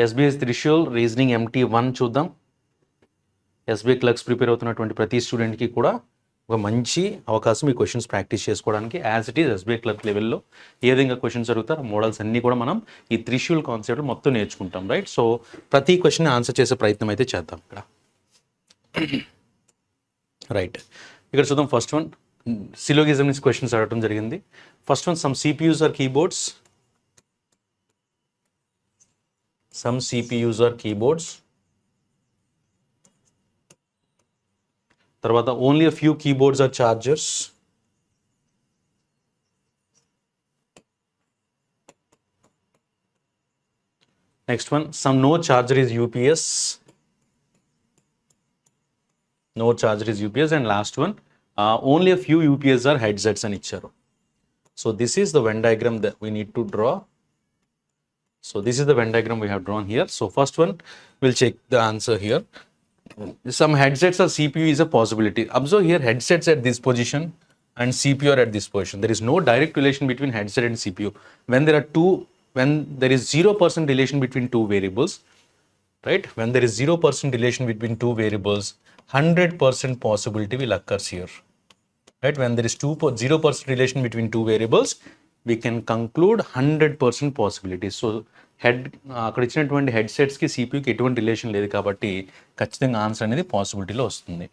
SBS Trishul reasoning MT1 చూద్దాం. SBI clerks prepare అవుతున్నటువంటి ప్రతి స్టూడెంట్కి కూడా ఒక మంచి అవకాశం ఈ క్వశ్చన్స్ ప్రాక్టీస్ చేసుకోవడానికి. As it is SBI clerk లెవెల్లో ఏ విధంగా క్వశ్చన్స్ అడుగుతారు, మోడల్స్ అన్నీ కూడా మనం ఈ త్రిశూల్ కాన్సెప్ట్ మొత్తం నేర్చుకుంటాం, రైట్? సో ప్రతి క్వశ్చన్ ఆన్సర్ చేసే ప్రయత్నం అయితే చేద్దాం ఇక్కడ, రైట్? ఇక్కడ చూద్దాం. ఫస్ట్ వన్ సిలోగిజం నుంచి క్వశ్చన్స్ అడగడం జరిగింది. First one, some CPUs are keyboards. Some CPUs are keyboards. తర్వాత only a few keyboards are chargers. Next one, no charger is UPS. No charger is UPS. And last one, only a few UPS are headsets అని ఇచ్చారు. So this is the Venn diagram that we need to draw. So this is the Venn diagram we have drawn here. So first one, we'll check the answer here. Some headsets or CPU is a possibility. Observe here, headsets at this position and CPU are at this position. There is no direct relation between headset and CPU. When there is 0% relation between two variables, right? When there is 0% relation between two variables, 100% possibility will occur here, right? When there is 0% relation between two variables, we can conclude 100% possibility. So అక్కడ ఇచ్చినటువంటి హెడ్సెట్స్కి CPUకి ఎటువంటి relation లేదు కాబట్టి ఖచ్చితంగా answer అనేది పాసిబిలిటీలో వస్తుంది.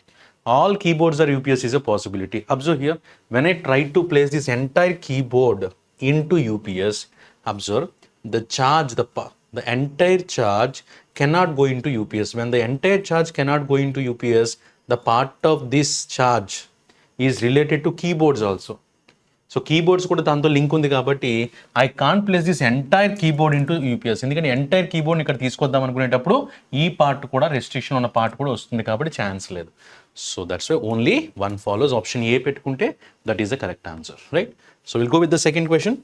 All keyboards are UPS is a possibility. Observe here, when I try to place this entire keyboard into UPS, observe the charge, the entire charge cannot go into UPS. When the entire charge cannot go into UPS, the part of this charge is related to keyboards also. So keyboards కూడా దాంతో link ఉంది కాబట్టి I can't place this entire keyboard into UPS. ఎందుకంటే entire కీబోర్డ్ని ఇక్కడ తీసుకొద్దాం అనుకునేటప్పుడు ఈ part కూడా restriction ఉన్న పార్ట్ కూడా వస్తుంది కాబట్టి ఛాన్స్ లేదు. So that's why only one follows. Option A పెట్టుకుంటే that is the correct answer, right? So will go with the second question.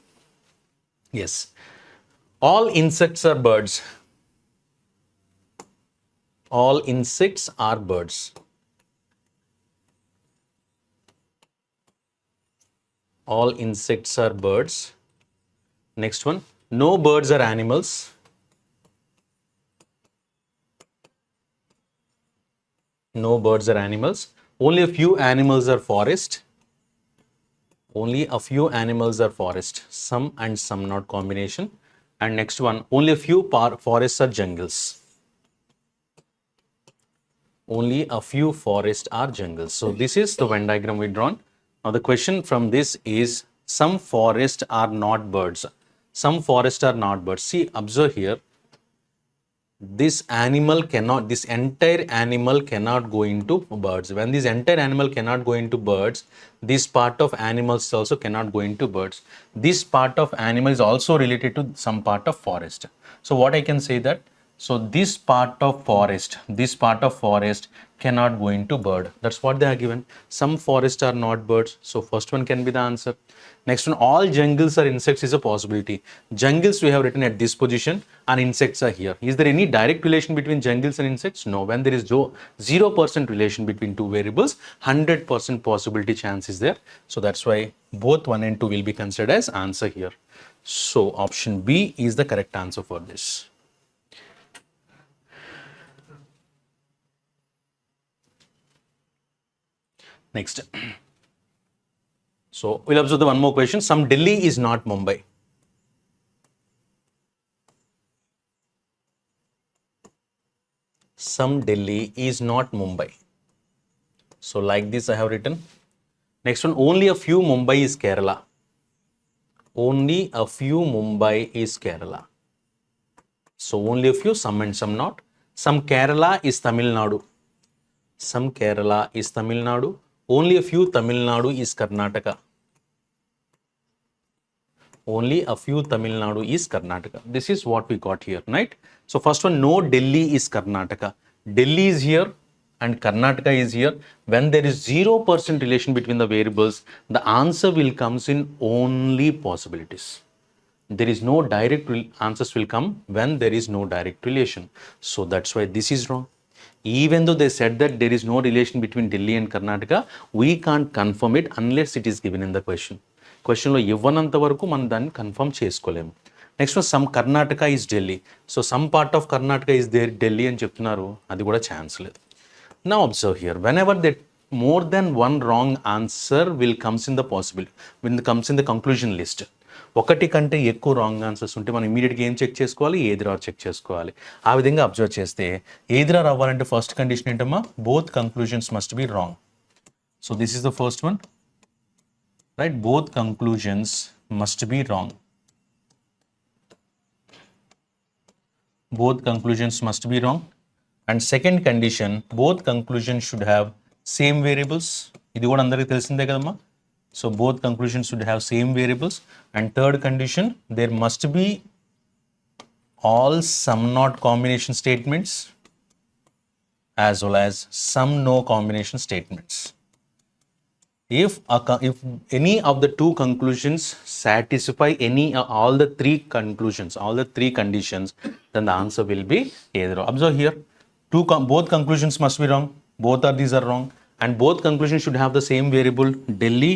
Yes, all insects are birds. All insects are birds. All insects are birds. Next one, no birds are animals. No birds are animals. Only a few animals are forest. Only a few animals are forest. Some and some not combination. And next one, only a few forests are jungles. Only a few forests are jungles. So this is the Venn diagram we drawn. Now the question from this is, some forests are not birds. Some forests are not birds. See, observe here, this entire animal cannot go into birds. When this entire animal cannot go into birds, this part of animals also cannot go into birds. This part of animal is also related to some part of forest. So what I can say that, so this part of forest cannot go into bird. That's what they are given. Some forests are not birds. So first one can be the answer. Next one, all jungles are insects is a possibility. Jungles we have written at this position and insects are here. Is there any direct relation between jungles and insects? No. When there is 0% relation between two variables, 100% possibility chance is there. So that's why both 1 and 2 will be considered as answer here. So option B is the correct answer for this. Next, so we'll observe the one more question. Some Delhi is not Mumbai. Some Delhi is not Mumbai. So like this I have written. Next one, only a few Mumbai is Kerala. Only a few Mumbai is Kerala. So only a few, some and some not. Some Kerala is Tamil Nadu. Some Kerala is Tamil Nadu. Only a few Tamil Nadu is Karnataka. Only a few Tamil Nadu is Karnataka. This is what we got here, right? So first one, no Delhi is Karnataka. Delhi is here and Karnataka is here. When there is 0% relation between the variables, the answer will comes in only possibilities. There is no direct answers will come when there is no direct relation. So that's why this is wrong. Even though they said that there is no relation between Delhi and Karnataka, we can't confirm it unless it is given in the question. క్వశ్చన్లో ఇవ్వనంత వరకు మనం దాన్ని confirm చేసుకోలేము. Next some Karnataka is Delhi. So some part of Karnataka is there Delhi అని చెప్తున్నారు, అది కూడా chance లేదు. Now observe here, whenever that more than one wrong answer will comes in the possibility, comes in the conclusion list. ఒకటి కంటే ఎక్కువ wrong answers ఉంటే మనం ఇమీడియట్గా ఏం చెక్ చేసుకోవాలి, ఏది రా చెక్ చేసుకోవాలి. ఆ విధంగా అబ్జర్వ్ చేస్తే ఏది రా అవ్వాలంటే ఫస్ట్ కండిషన్ ఏంటమ్మా, both conclusions must be wrong. So this is the first one, right, both conclusions must be wrong. Both conclusions must be wrong. And second condition, both conclusions should have same variables. ఇది కూడా అందరికీ తెలిసిందే కదమ్మా. So both conclusions should have same variables. And third condition, there must be all some not combination statements as well as some no combination statements. If any of the two conclusions satisfy all the three conclusions, all the three conditions, then the answer will be either. Observe here, both conclusions must be wrong. These are wrong, and both conclusions should have the same variable, Delhi,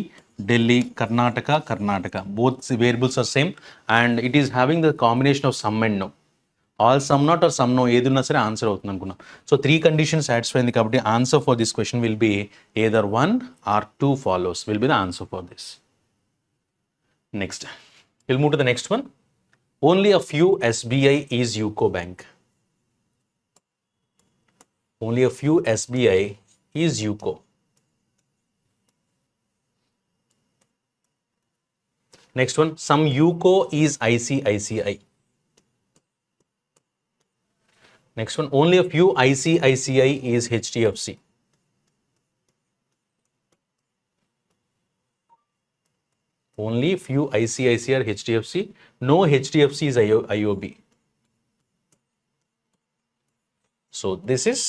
Karnataka. Both variables are same, and it is having the combination of some and no. All some not or some no, ఏది ఉన్నా సరే answer అవుతుంది అనుకున్నాం. So 3 conditions satisfy అయింది కాబట్టి answer for this question will be either 1 or 2 follows will be the answer for this. Next, we'll move to the next one. Only a few SBI is UCO Bank. Only a few SBI is UCO. Next one, some UCO is ICICI. Next one, only a few ICICI is HDFC. Only few ICICI are HDFC. No HDFC is IOB. So this is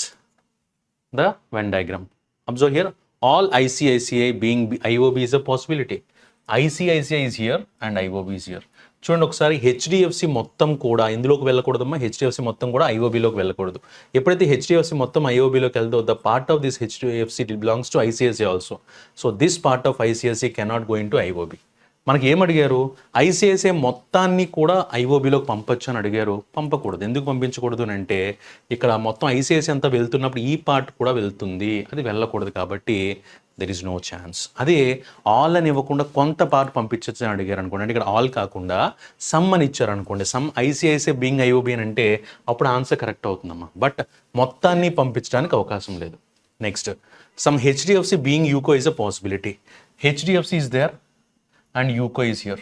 the Venn diagram. Observe here, all ICICI being IOB is a possibility. ICICI is here and IOB is here. చూడండి ఒకసారి HDFC మొత్తం కూడా ఇందులోకి వెళ్ళకూడదమ్మా, HDFC మొత్తం కూడా ఐఓబిలోకి వెళ్ళకూడదు. ఎప్పుడైతే HDFC మొత్తం ఐఓబిలోకి వెళ్తే the part of this HDFC belongs to ICICI also. So this part of ICICI cannot go in to IOB. మనకి ఏమడిగారు, ఐసిఐసిఐ మొత్తాన్ని కూడా ఐఓబిలోకి పంపొచ్చు అని అడిగారు. పంపకూడదు. ఎందుకు పంపించకూడదు అని అంటే ఇక్కడ మొత్తం ఐసిఐసిఐ అంతా వెళ్తున్నప్పుడు ఈ పార్ట్ కూడా వెళ్తుంది, అది వెళ్ళకూడదు. కాబట్టి దెర్ ఈజ్ నో ఛాన్స్. అదే ఆల్ అని ఇవ్వకుండా కొంత పార్ట్ పంపించచ్చు అని అడిగారు అనుకోండి, అంటే ఇక్కడ ఆల్ కాకుండా సమ్ అని ఇచ్చారు అనుకోండి, సమ్ ఐసిఐసిఐ బీయింగ్ ఐఓబి అని అంటే అప్పుడు ఆన్సర్ కరెక్ట్ అవుతుందమ్మా. బట్ మొత్తాన్ని పంపించడానికి అవకాశం లేదు. Next, some HDFC being UCO is a possibility. HDFC is there and UCO is here.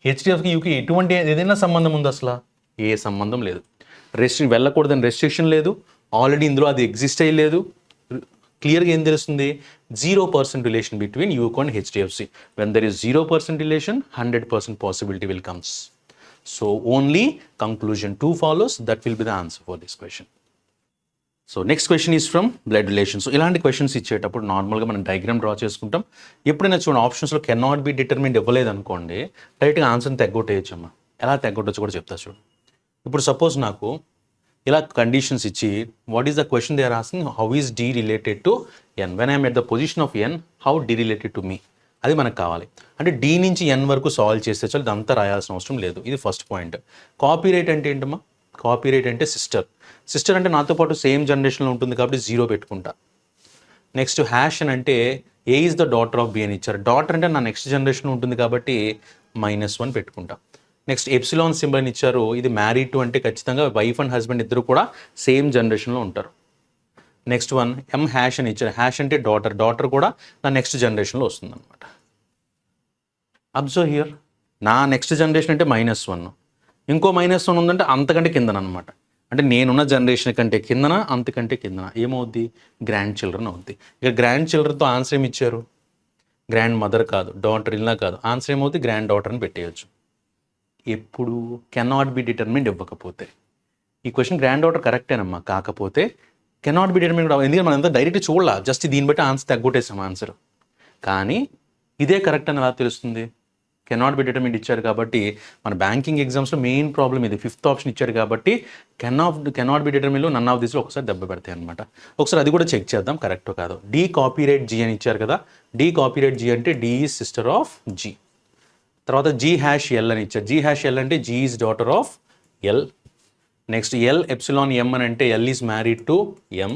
హెచ్డిఎఫ్కి యూకో ఎటువంటి ఏదైనా సంబంధం ఉంది అసలు? ఏ సంబంధం లేదు. వెళ్ళకూడదని రెస్ట్రిక్షన్ లేదు, ఆల్రెడీ ఇందులో అది ఎగ్జిస్ట్ అయ్యలేదు. క్లియర్గా ఏం తెలుస్తుంది, 0% relation between UCO and HDFC. When there is 0% relation, 100% possibility will comes. So only conclusion 2 follows, that will be the answer for this question. So next question is from blood relation. So ఇలాంటి questions ఇచ్చేటప్పుడు నార్మల్గా మనం diagram draw చేసుకుంటాం. ఎప్పుడైనా చూడండి ఆప్షన్స్లో cannot be determined ఇవ్వలేదు అనుకోండి, డైరెక్ట్గా ఆన్సర్ని తెగ్గొట్టేయచ్చమ్మా. ఎలా తెగ్గొట్టచ్చు కూడా చెప్తా చూడు. ఇప్పుడు సపోజ్ నాకు ఇలా కండిషన్స్ ఇచ్చి what is the question they are asking, how is D related to N, when I'm at the position of N, how D related to me, అది మనకు కావాలి. అంటే డి నుంచి ఎన్ వరకు సాల్వ్ చేస్తే చాలు, ఇదంతా రాయాల్సిన అవసరం లేదు. ఇది ఫస్ట్ పాయింట్. కాపీ రైట్ అంటే ఏంటమ్మా? కాపీ రైట్ అంటే సిస్టర్ అంటే నాతో పాటు సేమ్ జనరేషన్లో ఉంటుంది కాబట్టి 0 పెట్టుకుంటా. నెక్స్ట్ హ్యాష్ అని అంటే A is the daughter of B అని ఇచ్చారు. డాటర్ అంటే నా నెక్స్ట్ జనరేషన్లో ఉంటుంది కాబట్టి -1 పెట్టుకుంటా. నెక్స్ట్ ఎప్సిలాన్ సింబల్ అని ఇచ్చారు. ఇది మ్యారీడ్ టు అంటే ఖచ్చితంగా వైఫ్ అండ్ హస్బెండ్ ఇద్దరు కూడా సేమ్ జనరేషన్లో ఉంటారు. నెక్స్ట్ వన్ ఎం హ్యాష్ అని ఇచ్చారు. హ్యాష్ అంటే డాటర్ కూడా నా నెక్స్ట్ జనరేషన్లో వస్తుంది అనమాట. అబ్జర్వ్ హియర్, నా నెక్స్ట్ జనరేషన్ అంటే -1, ఇంకో -1 ఉందంటే అంతకంటే కిందన అనమాట. అంటే నేనున్న జనరేషన్ కంటే కిందన, అంతకంటే కిందన ఏమవుద్ది? గ్రాండ్ చిల్డ్రన్ అవుద్ది. ఇక గ్రాండ్ చిల్డ్రన్తో ఆన్సర్ ఏమి ఇచ్చారు? గ్రాండ్ మదర్ కాదు, డాటర్ ఇల్లా కాదు, ఆన్సర్ ఏమవుతుంది? గ్రాండ్ డాటర్ అని పెట్టేయచ్చు. ఎప్పుడు కెనాట్ బి డిటర్మిన్డ్ ఇవ్వకపోతే. ఈ క్వశ్చన్ గ్రాండ్ డాటర్ కరెక్టేనమ్మా, కాకపోతే కెనాట్ బి డిటర్మిన్డ్. ఎందుకంటే మనం ఎంత డైరెక్ట్ చూడాల, జస్ట్ దీన్ని బట్టి ఆన్సర్ తగ్గొట్టేసాం ఆన్సర్. కానీ ఇదే కరెక్ట్ అని ఎలా తెలుస్తుంది? కెనాట్ బి డిటర్మిన్డ్ ఇచ్చారు కాబట్టి మన బ్యాంకింగ్ ఎగ్జామ్స్లో మెయిన్ ప్రాబ్లం ఇది. 5th ఆప్షన్ ఇచ్చారు కాబట్టి కెనాట్ బి డిటర్మిన్లో నన్ ఆఫ్ దిస్లో ఒకసారి దెబ్బ పెడతాయి అనమాట. ఒకసారి అది కూడా చెక్ చేద్దాం కరెక్టో కాదో. డి కాపీరైట్ జీ అని ఇచ్చారు కదా. డి కాపీరైట్ జీ అంటే D is sister of G. తర్వాత జీ హ్యాష్ ఎల్ అని ఇచ్చారు. జీ హ్యాష్ ఎల్ అంటే G is daughter of L. Next L epsilon M అని అంటే L is married to M.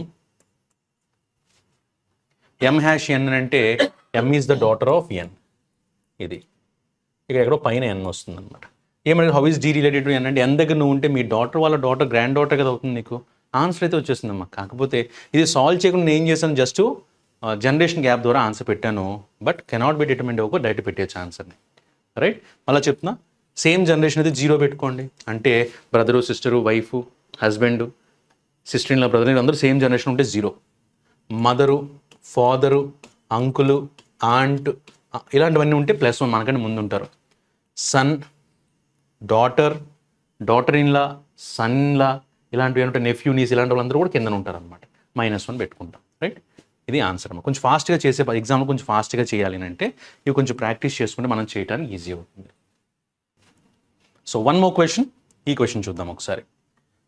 M hash N అంటే M is the daughter of N. ఇది ఇక ఎక్కడో పైన ఎన్ వస్తుంది అనమాట. ఏమంటే how is G related to N అంటే ఎన్ దగ్గర నువ్వు ఉంటే మీ డాటర్ వాళ్ళ డాటర్ గ్రాండ్ డాటర్ కదా అవుతుంది నీకు. ఆన్సర్ అయితే వచ్చేస్తుందమ్మా. కాకపోతే ఇది సాల్వ్ చేయకుండా నేను ఏం చేశాను, జస్ట్ జనరేషన్ గ్యాప్ ద్వారా ఆన్సర్ పెట్టాను. బట్ కెనాట్ బి డిటర్మిన్డ్ ఒక డైరెక్ట్ పెట్టేయచ్చు ఆన్సర్ని. రైట్, మళ్ళీ చెప్తున్నా, సేమ్ జనరేషన్ అయితే 0 పెట్టుకోండి. అంటే brother, sister, wife, husband, sister in law, brother in అందరూ సేమ్ జనరేషన్ ఉంటే 0. మదరు, ఫాదరు, అంకులు, ఆంట్ ఇలాంటివన్నీ ఉంటే +1 మనకంటే ముందు ఉంటారు. Son, daughter, daughter in law, son in law ఇలాంటివి ఏంటంటే నెఫ్యూ, నీస్ ఇలాంటి వాళ్ళందరూ కూడా కింద ఉంటారు అనమాట. -1 పెట్టుకుంటాం. రైట్, ఇది ఆన్సర్ అమ్మా. కొంచెం ఫాస్ట్గా చేసే ఎగ్జామ్లో కొంచెం ఫాస్ట్గా చేయాలి అంటే ఇవి కొంచెం ప్రాక్టీస్ చేసుకుంటే మనం చేయడానికి ఈజీ అవుతుంది. So 1 more question. ఈ క్వశ్చన్ చూద్దాం ఒకసారి.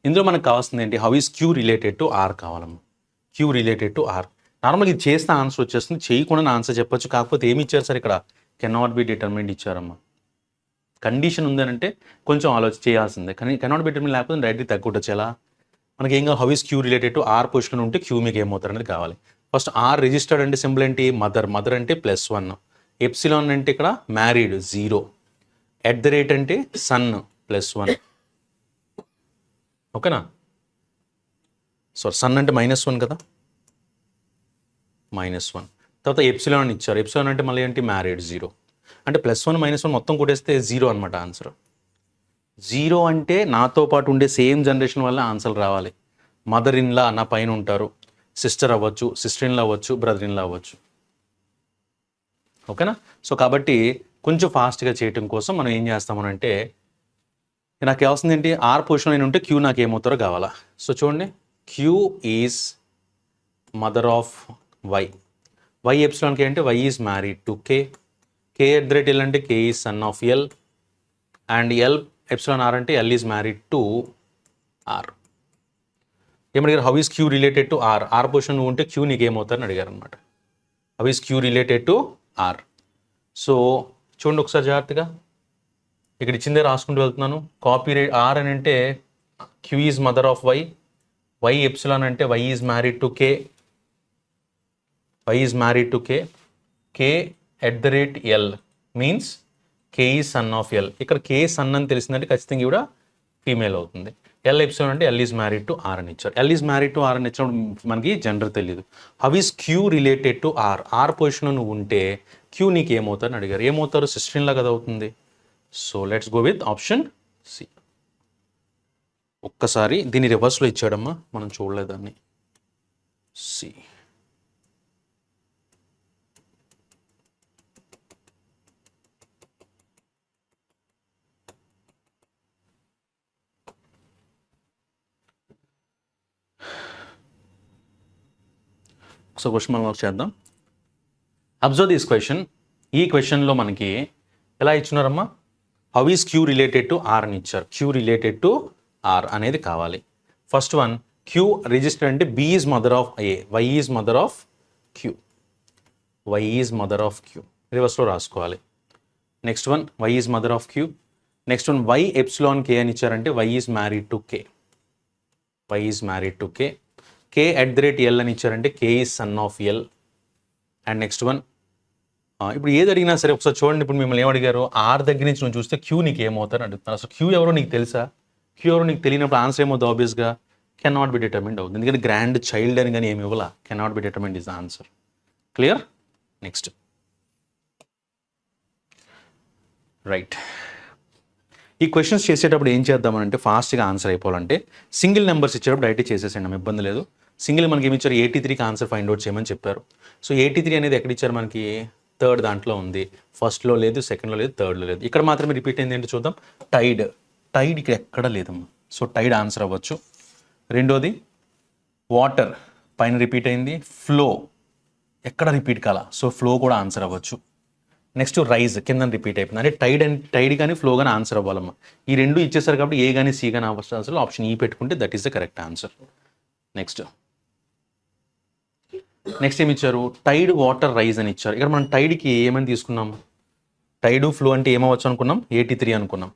ఇందులో మనకు కావాల్సింది ఏంటి, how is Q related to R కావాలమ్మా. Q related to R. నార్మల్గా ఇది చేస్తే ఆన్సర్ వచ్చేస్తుంది, చేయకుండా ఆన్సర్ చెప్పొచ్చు. కాకపోతే ఏమి ఇచ్చారు సార్ ఇక్కడ, కెనాట్ బి డిటర్మిన్డ్ ఇచ్చారమ్మా. కండిషన్ ఉందనంటే కొంచెం ఆలోచన చేయాల్సిందే, కానీ కెనాట్ బి డిటర్మిన్డ్ లేకపోతే డైరెక్ట్గా తగ్గొట్టచ్చు. ఎలా మనకి ఏం కావాలి, how is Q related to R position ఉంటే క్యూ మీకు ఏమవుతారు అనేది కావాలి. ఫస్ట్ ఆర్ రిజిస్టర్డ్ అంటే సింబల్ ఏంటి, మదర్. మదర్ అంటే +1. ఎప్సిలాన్ అంటే ఇక్కడ మ్యారీడ్ 0. @ అంటే సన్ +1. ఓకేనా. సో సన్ అంటే -1 కదా, -1. తర్వాత ఎప్సిలాన్ ఇచ్చారు. ఎప్సిలాన్ అంటే మళ్ళీ ఏంటి, మ్యారీడ్ 0. అంటే +1 -1 మొత్తం కొట్టేస్తే 0 అనమాట ఆన్సర్. 0 అంటే నాతో పాటు ఉండే సేమ్ జనరేషన్ వల్ల ఆన్సర్ రావాలి. మదర్ ఇన్ లా నా పైన ఉంటారు, సిస్టర్ అవ్వచ్చు, సిస్టర్ ఇన్ లా అవ్వచ్చు, బ్రదర్ ఇన్ లా అవ్వచ్చు. ఓకేనా. సో కాబట్టి కొంచెం ఫాస్ట్గా చేయటం కోసం మనం ఏం చేస్తామనంటే, నాకు కావాల్సింది ఏంటి, ఆర్ పొజిషన్ అయిన ఉంటే క్యూ నాకు ఏమవుతారో కావాలా. సో చూడండి, Q is mother of Y. Y ఎప్సిలాన్కి అంటే Y is married to K. K @ L అంటే K is son of L. And L epsilon R అంటే L is married to R. ఏమడిగారు, how is Q related to R. R position నువ్వు ఉంటే Q నీకు ఏమవుతారని అడిగారు అనమాట. How is Q related to R. So చూడండి ఒకసారి జాగ్రత్తగా, ఇక్కడ ఇచ్చిందే రాసుకుంటూ వెళ్తున్నాను. కాపీ ఆర్ అని అంటే Q is mother of Y. Y epsilon అంటే Y is married to K. Y is married to K. K @ L means K is son of L. ఇక్కడ కే సన్ అని తెలిసిందంటే ఖచ్చితంగా కూడా ఫీమేల్ అవుతుంది. ఎల్ ఎప్సిలాన్ అంటే L is married to R అని ఇచ్చారు. L is married to R అని ఇచ్చినప్పుడు మనకి జెండర్ తెలియదు. How is Q related to R. R position నువ్వు ఉంటే క్యూ నీకు ఏమవుతారని అడిగారు. ఏమవుతారు, సిస్టర్ ఇన్ లా కదా అవుతుంది. So let's go with option C. ఒక్కసారి దీన్ని రివర్స్లో ఇచ్చాడమ్మా, మనం చూడలేదాన్ని. సి. సో క్వశ్చన్ మనం చేద్దాం. Observe this question. ఈ క్వశ్చన్లో మనకి ఎలా ఇచ్చినారమ్మా, how is Q related to R అని ఇచ్చారు. క్యూ రిలేటెడ్ టు ఆర్ అనేది కావాలి. ఫస్ట్ వన్, క్యూ రిజిస్టర్ అంటే B is mother of A, Y is mother of Q. Y is mother of Q రివర్స్లో రాసుకోవాలి. Next one, Y is mother of Q. Next one, Y epsilon K అని ఇచ్చారంటే Y is married to K. Y is married to K. K @ L అని ఇచ్చారంటే K is son of L. And next one, ఇప్పుడు ఏది అడిగినా సరే ఒకసారి చూడండి. ఇప్పుడు మిమ్మల్ని ఏమడిగారు, ఆర్ దగ్గర నుంచి నువ్వు చూస్తే క్యూ నీకు ఏమవుతారని అడుగుతున్నారు. అసలు క్యూ ఎవరో నీకు తెలుసా? క్యూ ఎవరో నీకు తెలియనప్పుడు ఆన్సర్ ఏమవుతుంది, ఆబ్వియస్గా కెనాట్ బి డిటర్మిన్డ్ అవుతుంది. ఎందుకంటే గ్రాండ్ చైల్డ్ అని కానీ ఏమి ఇవ్వాల, cannot be determined is the answer. Clear. Next right. ఈ క్వశ్చన్స్ చేసేటప్పుడు ఏం చేద్దామనంటే ఫాస్ట్గా ఆన్సర్ అయిపోవాలంటే సింగిల్ నెంబర్స్ ఇచ్చేటప్పుడు డైరెక్ట్ చేసేసండి, ఇబ్బంది లేదు. సింగిల్ మనకి ఏమి ఇచ్చారు, 83కి ఆన్సర్ ఫైండ్ అవుట్ చేయమని చెప్పారు. సో 83 అనేది ఎక్కడ ఇచ్చారు మనకి, థర్డ్ దాంట్లో ఉంది. ఫస్ట్లో లేదు, సెకండ్లో లేదు, థర్డ్లో లేదు. ఇక్కడ మాత్రమే రిపీట్ అయింది ఏంటో చూద్దాం. టైడ్. టైడ్ ఇక్కడ ఎక్కడ లేదమ్మా. సో టైడ్ ఆన్సర్ అవ్వచ్చు. రెండోది వాటర్, పైన రిపీట్ అయింది. ఫ్లో ఎక్కడ రిపీట్ కాల, సో ఫ్లో కూడా ఆన్సర్ అవ్వచ్చు. నెక్స్ట్ రైజ్, కింద రిపీట్ అయిపోయింది. అంటే టైడ్ కానీ ఫ్లో కానీ ఆన్సర్ అవ్వాలమ్మా. ఈ రెండు ఇచ్చేసారు కాబట్టి ఏ కానీ సి కానీ ఆన్సర్ ఆప్షన్ ఈ పెట్టుకుంటే that is the correct answer. Next ఏమి ఇచ్చారు, టైడ్ వాటర్ రైజ్ అని ఇచ్చారు. ఇక్కడ మనం టైడ్కి ఏమని తీసుకున్నాము, టైడు ఫ్లో అంటే ఏమవచ్చు అనుకున్నాం, 83 అనుకున్నాం.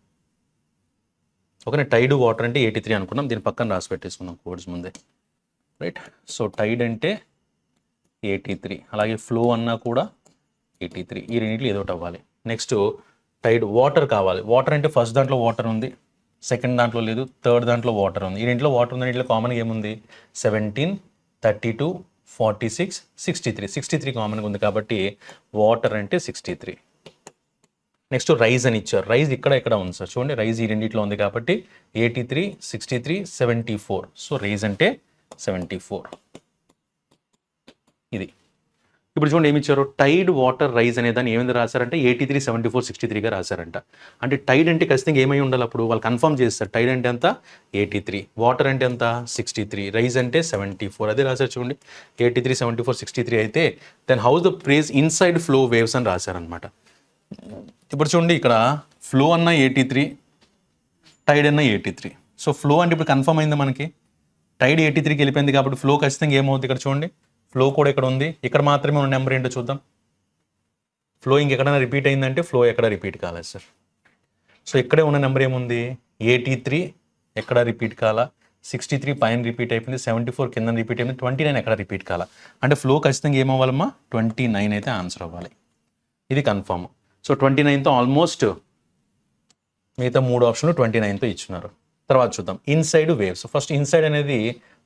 ఓకే, టైడ్ వాటర్ అంటే 83 అనుకున్నాం. దీని పక్కన రాసి పెట్టేసుకున్నాం కోడ్స్ ముందే, రైట్. సో టైడ్ అంటే 83, అలాగే ఫ్లో అన్నా కూడా 83. ఈ రెండింటిలో ఏదో ఒకటి అవ్వాలి. నెక్స్ట్ టైడ్ వాటర్ కావాలి. వాటర్ అంటే ఫస్ట్ దాంట్లో వాటర్ ఉంది, సెకండ్ దాంట్లో లేదు, థర్డ్ దాంట్లో వాటర్ ఉంది. ఈ రెండింటిలో వాటర్ ఉంది, ఇంట్లో కామన్గా ఏముంది, 17, 32, 46, 63. 63 కామన్గా ఉంది కాబట్టి వాటర్ అంటే 63. నెక్స్ట్ రైజ్ అని ఇచ్చారు. రైజ్ ఇక్కడ ఉంది సార్, చూడండి రైజ్ ఈ రెండిట్లో ఉంది కాబట్టి 83, 63, 74. సో రైజ్ అంటే 74. ఇది ఇప్పుడు చూడండి ఏమి ఇచ్చారు, టైడ్ వాటర్ రైజ్ అనే దాన్ని ఏమైంది రాశారంటే 83, 74, 63గా రాశారంట. అంటే టైడ్ అంటే ఖచ్చితంగా ఏమై ఉండాలి, అప్పుడు వాళ్ళు కన్ఫర్మ్ చేస్తారు. టైడ్ అంటే ఎంత, 83, వాటర్ అంటే ఎంత, 63, రైజ్ అంటే 74. అదే రాశారు చూడండి, 83, 74, 63 అయితే then how's the phrase inside flow waves అని రాశారనమాట. ఇప్పుడు చూడండి ఇక్కడ ఫ్లో అన్న 83, టైడ్ అన్న 83. సో ఫ్లో అంటే ఇప్పుడు కన్ఫర్మ్ అయింది మనకి, టైడ్ 83కి వెళ్ళిపోయింది కాబట్టి ఫ్లో ఖచ్చితంగా ఏమవుతుంది, ఇక్కడ చూడండి ఫ్లో కూడా ఇక్కడ ఉంది. ఇక్కడ మాత్రమే ఉన్న నెంబర్ ఏంటో చూద్దాం. ఫ్లో ఇంకెక్కడైనా రిపీట్ అయిందంటే ఫ్లో ఎక్కడ రిపీట్ కాలేదు సార్. సో ఇక్కడే ఉన్న నెంబర్ ఏముంది, 83 ఎక్కడ రిపీట్ కాల, 63 పైన రిపీట్ అయిపోయింది, 74 కింద రిపీట్ అయిపోయింది, 29 ఎక్కడ రిపీట్ కాల. అంటే ఫ్లో ఖచ్చితంగా ఏమవ్వాలమ్మా, 29 అయితే ఆన్సర్ అవ్వాలి. ఇది కన్ఫర్మ్. సో 29తో ఆల్మోస్ట్ మిగతా 3 ఆప్షన్లు 29తో ఇచ్చినారు. తర్వాత చూద్దాం ఇన్సైడ్ వేవ్స్. ఫస్ట్ ఇన్సైడ్ అనేది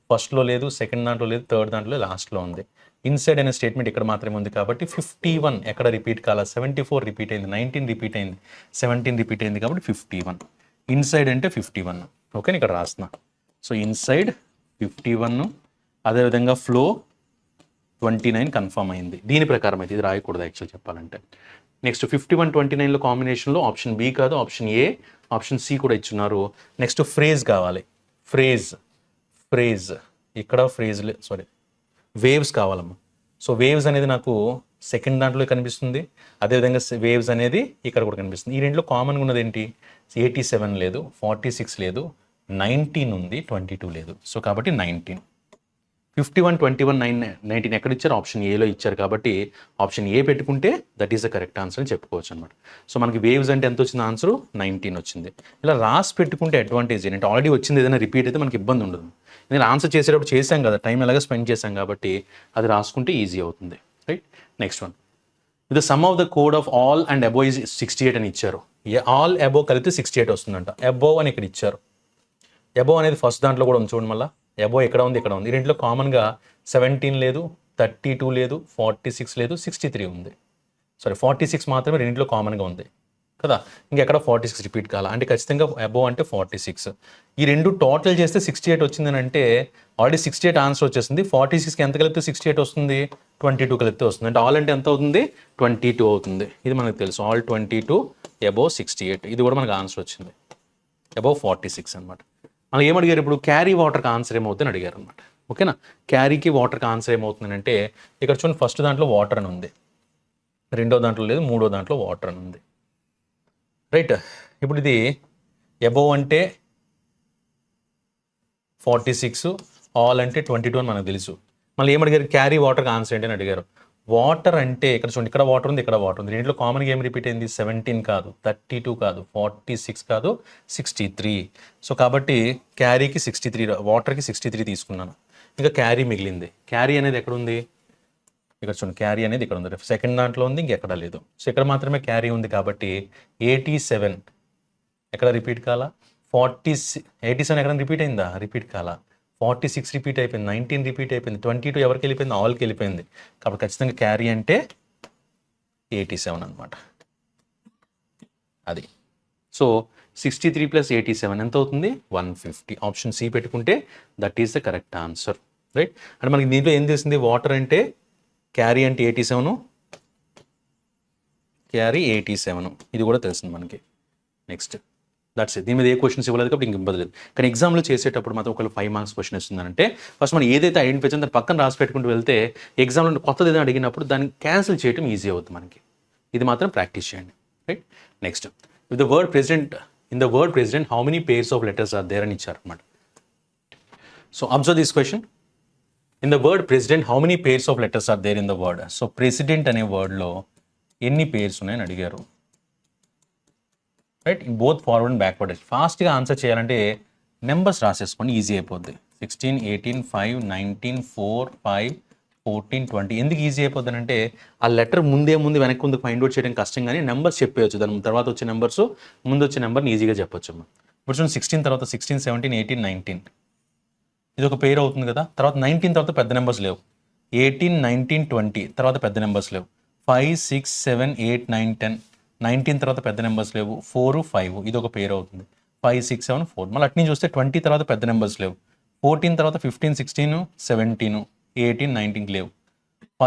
ఫస్ట్లో లేదు, సెకండ్ దాంట్లో లేదు, థర్డ్ దాంట్లో లాస్ట్లో ఉంది. ఇన్సైడ్ అనే స్టేట్మెంట్ ఇక్కడ మాత్రమే ఉంది కాబట్టి 51 ఎక్కడ రిపీట్ కాల, 74 రిపీట్ అయింది, 19 రిపీట్ అయింది, 17 రిపీట్ అయింది కాబట్టి 51. ఇన్సైడ్ అంటే 51. ఓకే, ఇక్కడ రాస్తున్నా. సో ఇన్సైడ్ 51, అదేవిధంగా ఫ్లో 29 కన్ఫర్మ్ అయింది. దీని ప్రకారం అయితే ఇది రాయకూడదు యాక్చువల్ చెప్పాలంటే. నెక్స్ట్ 51, 29లో కాంబినేషన్లో ఆప్షన్ బి కాదు, ఆప్షన్ ఏ, ఆప్షన్ సి కూడా ఇచ్చున్నారు. నెక్స్ట్ ఫ్రేజ్ కావాలి. ఫ్రేజ్ ఇక్కడ వేవ్స్ కావాలమ్మా. సో వేవ్స్ అనేది నాకు సెకండ్ దాంట్లో కనిపిస్తుంది, అదేవిధంగా వేవ్స్ అనేది ఇక్కడ కూడా కనిపిస్తుంది. ఈ రెండులో కామన్గా ఉన్నది ఏంటి, 87 లేదు, 46 లేదు, 19 ఉంది, 22 లేదు. సో కాబట్టి 19. 51, 21, 19 ఎక్కడ ఇచ్చారు, ఆప్షన్ ఏలో ఇచ్చారు కాబట్టి ఆప్షన్ ఏ పెట్టుకుంటే that is the correct answer అని చెప్పుకోవచ్చు అనమాట. సో మనకి వేవ్స్ అంటే ఎంత వచ్చింది ఆన్సర్, 19 వచ్చింది. ఇలా రాసి పెట్టుకుంటే అడ్వాంటేజ్ ఏంటంటే ఆల్రెడీ వచ్చింది, ఏదైనా రిపీట్ అయితే మనకి ఇబ్బంది ఉండదు. నేను ఆన్సర్ చేసేటప్పుడు చేశాం కదా, టైం ఎలాగ స్పెండ్ చేశాం కాబట్టి అది రాసుకుంటే ఈజీ అవుతుంది, right. Next one, the sum of the code of all and above is 68 అని ఇచ్చారు. ఆల్ అబోవ్ కలిపితే 68 వస్తుందంట. అబోవ్ అని ఇక్కడ ఇచ్చారు. అబోవ్ అనేది ఫస్ట్ దాంట్లో కూడా ఉంది చూడండి, మళ్ళీ అబోవ్ ఎక్కడ ఉంది, ఇక్కడ ఉంది. ఈ రెంట్లో కామన్గా 17 లేదు, 32 లేదు, 46 లేదు, 63 ఉంది. 46 మాత్రమే రెండింటిలో కామన్గా ఉంది కదా, ఇంకెక్కడ 46 రిపీట్ కాల. అంటే ఖచ్చితంగా అబోవ్ అంటే 46. ఈ రెండు టోటల్ చేస్తే 68 వచ్చిందని అంటే ఆల్రెడీ 68 ఆన్సర్ వచ్చేసింది. 46కి ఎంత కలిపితే 68 వస్తుంది, 22 కలిపితే వస్తుంది. అంటే ఆల్ అంటే ఎంత అవుతుంది, 22 అవుతుంది. ఇది మనకు తెలుసు, ఆల్ 22 అబోవ్ 68. ఇది కూడా మనకు ఆన్సర్ వచ్చింది, అబోవ్ 46 అనమాట. మనకి ఏమడిగారు ఇప్పుడు, క్యారీ వాటర్కి ఆన్సర్ ఏమవుతుందని అడిగారు అనమాట. ఓకేనా, క్యారీకి వాటర్కి ఆన్సర్ ఏమవుతుంది అంటే ఇక్కడ చూడండి ఫస్ట్ దాంట్లో వాటర్ అని ఉంది, రెండో దాంట్లో లేదు, మూడో దాంట్లో వాటర్ అని ఉంది, రైట్. ఇప్పుడు ఇది అబోవ్ అంటే 46, ఆల్ అంటే 22 అని మనకు తెలుసు. మళ్ళీ ఏమడిగారు, క్యారీ వాటర్కి ఆన్సర్ ఏంటి అని అడిగారు. వాటర్ అంటే ఇక్కడ చూడండి, ఇక్కడ వాటర్ ఉంది, ఇక్కడ వాటర్ ఉంది. రెండింటిలో కామన్గా ఏం రిపీట్ అయింది, 17 కాదు, 32 కాదు, 46 కాదు, 63. సో కాబట్టి క్యారీకి 63, వాటర్కి 63 తీసుకున్నాను. ఇంకా క్యారీ మిగిలింది. క్యారీ అనేది ఎక్కడ ఉంది, ఇక్కడ చూడండి, క్యారీ అనేది ఇక్కడ ఉంది, సెకండ్ దాంట్లో ఉంది, ఇంకెక్కడ లేదు. సో ఇక్కడ మాత్రమే క్యారీ ఉంది కాబట్టి 87 ఎక్కడ రిపీట్ కాలా, 87 ఎక్కడ రిపీట్ అయిందా, రిపీట్ కాలా. 46 రిపీట్ అయిపోయింది, 19 రిపీట్ అయిపోయింది, 22 ఎవరికి వెళ్ళిపోయింది, ఆల్కి వెళ్ళిపోయింది. కాబట్టి ఖచ్చితంగా క్యారీ అంటే 87 అనమాట. అది. సో 63 + 87 ఎంత అవుతుంది, 150. ఆప్షన్ సి పెట్టుకుంటే that is the correct answer, right. అంటే మనకి దీంట్లో ఏం తెలిసింది, వాటర్ అంటే క్యారీ అంటే 87, క్యారీ 87, ఇది కూడా తెలిసింది మనకి. Next that's it. దీని మీద ఏ క్వశ్చన్స్ ఇవ్వలేదు కాబట్టి ఇంక ఇబ్బంది లేదు. కానీ ఎగ్జామ్లో చేసేటప్పుడు మాత్రం ఒకవేళ 5 మార్క్స్ క్వశ్చన్ వస్తుందంటే ఫస్ట్ మనం ఏదైతే ఐడెంటిఫై చేయాలో దాన్ని పక్కన రాసి పెట్టుకుంటూ వెళ్తే ఎగ్జామ్లో కొత్తది ఏదైనా అడిగినప్పుడు దాన్ని క్యాన్సిల్ చేయడం ఈజీ అవుతుంది మనకి. ఇది మాత్రం ప్రాక్టీస్ చేయండి, right. Next, in the word president how many pairs of letters are there అని ఇచ్చారనమాట. So observe this question. In the word president how many pairs of letters are there in the word. So president అనే వర్డ్లో ఎన్ని pairs ఉన్నాయని అడిగారు. Right, in both forward and backward. ఫాస్ట్గా answer చేయాలంటే numbers రాసేసుకోండి, ఈజీ అయిపోద్ది. 16, 18, 5, 19, 4, 5, 14, 20. ఎందుకు ఈజీ అయిపోద్ది అంటే ఆ లెటర్ ముందు వెనక్కి ముందు ఫైండ్ అవుట్ చేయడం కష్టం, కానీ నెంబర్స్ చెప్పేయచ్చు. దాని తర్వాత వచ్చే నెంబర్స్ ముందు వచ్చే నెంబర్ని ఈజీగా చెప్పొచ్చు. ఇప్పుడు చూడండి 16 తర్వాత 16, 17, 18, 19 ఇది ఒక పేరు అవుతుంది కదా. తర్వాత 19 తర్వాత పెద్ద నెంబర్స్ లేవు. 18, 19, 20 తర్వాత పెద్ద నెంబర్స్ లేవు. 5, 6, 7, 8, 9, 10 19 తర్వాత పెద్ద నెంబర్స్ లేవు. 4, 5 ఇది ఒక పేరు అవుతుంది. 5, 6, 7, 4 మళ్ళీ అట్ని చూస్తే 20 తర్వాత పెద్ద నెంబర్స్ లేవు. 14 తర్వాత 15, 16, 17, 18, 19 లేవు.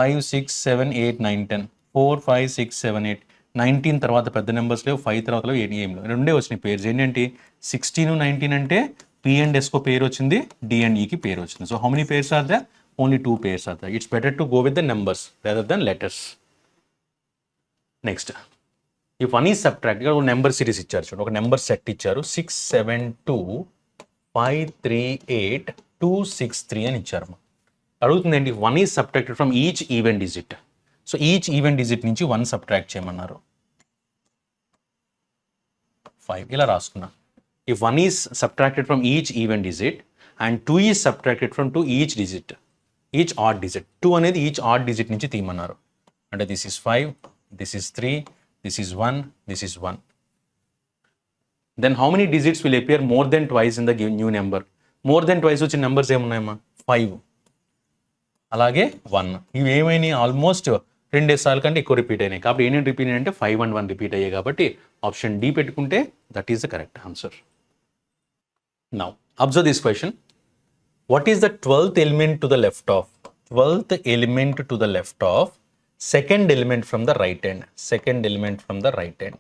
5, 6, 7, 8, 9, 10 4, 5, 6, 7, 8 19 తర్వాత పెద్ద నెంబర్స్ లేవు. 5 తర్వాత లేవు. ఏం లేవు. రెండే వచ్చినాయి పేర్స్. ఏంటంటే 16, 19 అంటే P and S కు పేరు వచ్చింది, D and E కి పేరు వచ్చింది. So how many pairs are they? Only 2 pairs are they. It's better to go with the numbers rather than letters. Next, ఈ వన్ ఈజ్ సబ్ట్రాక్ట్. ఇక్కడ ఒక నెంబర్ సిరీస్ ఇచ్చారు చూడండి, ఒక నెంబర్ సెట్ ఇచ్చారు. 6, 7, 2, 5, 3, 8, 2, 6, 3 అని ఇచ్చారు. అడుగుతుందండి one is subtracted from each even digit. So each even digit నుంచి 1 సబ్ట్రాక్ట్ చేయమన్నారు. 5 ఇలా రాసుకున్నా. If 1 is subtracted from each even digit and 2 is subtracted from each digit, each odd digit. 2 అనేది each odd digit నుంచి తీయమన్నారు. అంటే this is 5, this is 3, this is 1, this is 1. Then how many digits will appear more than twice in the new number? More than twice వచ్చిన numbers ఏమున్నాయమ్మా? 5 అలాగే 1. ఇవి ఏమైనాయి? Almost 2 సార్లు కంటే ఎక్కువ రిపీట్ అయినాయి. కాబట్టి ఏంటంటే రిపీట్ అంటే 5 and 1 రిపీట్ అయ్యాయి. కాబట్టి ఆప్షన్ డి పెట్టుకుంటే that is the correct answer. Now, observe this question. What is the 12th element to the left of? 12th element to the left of second element from the right hand. Second element from the right hand.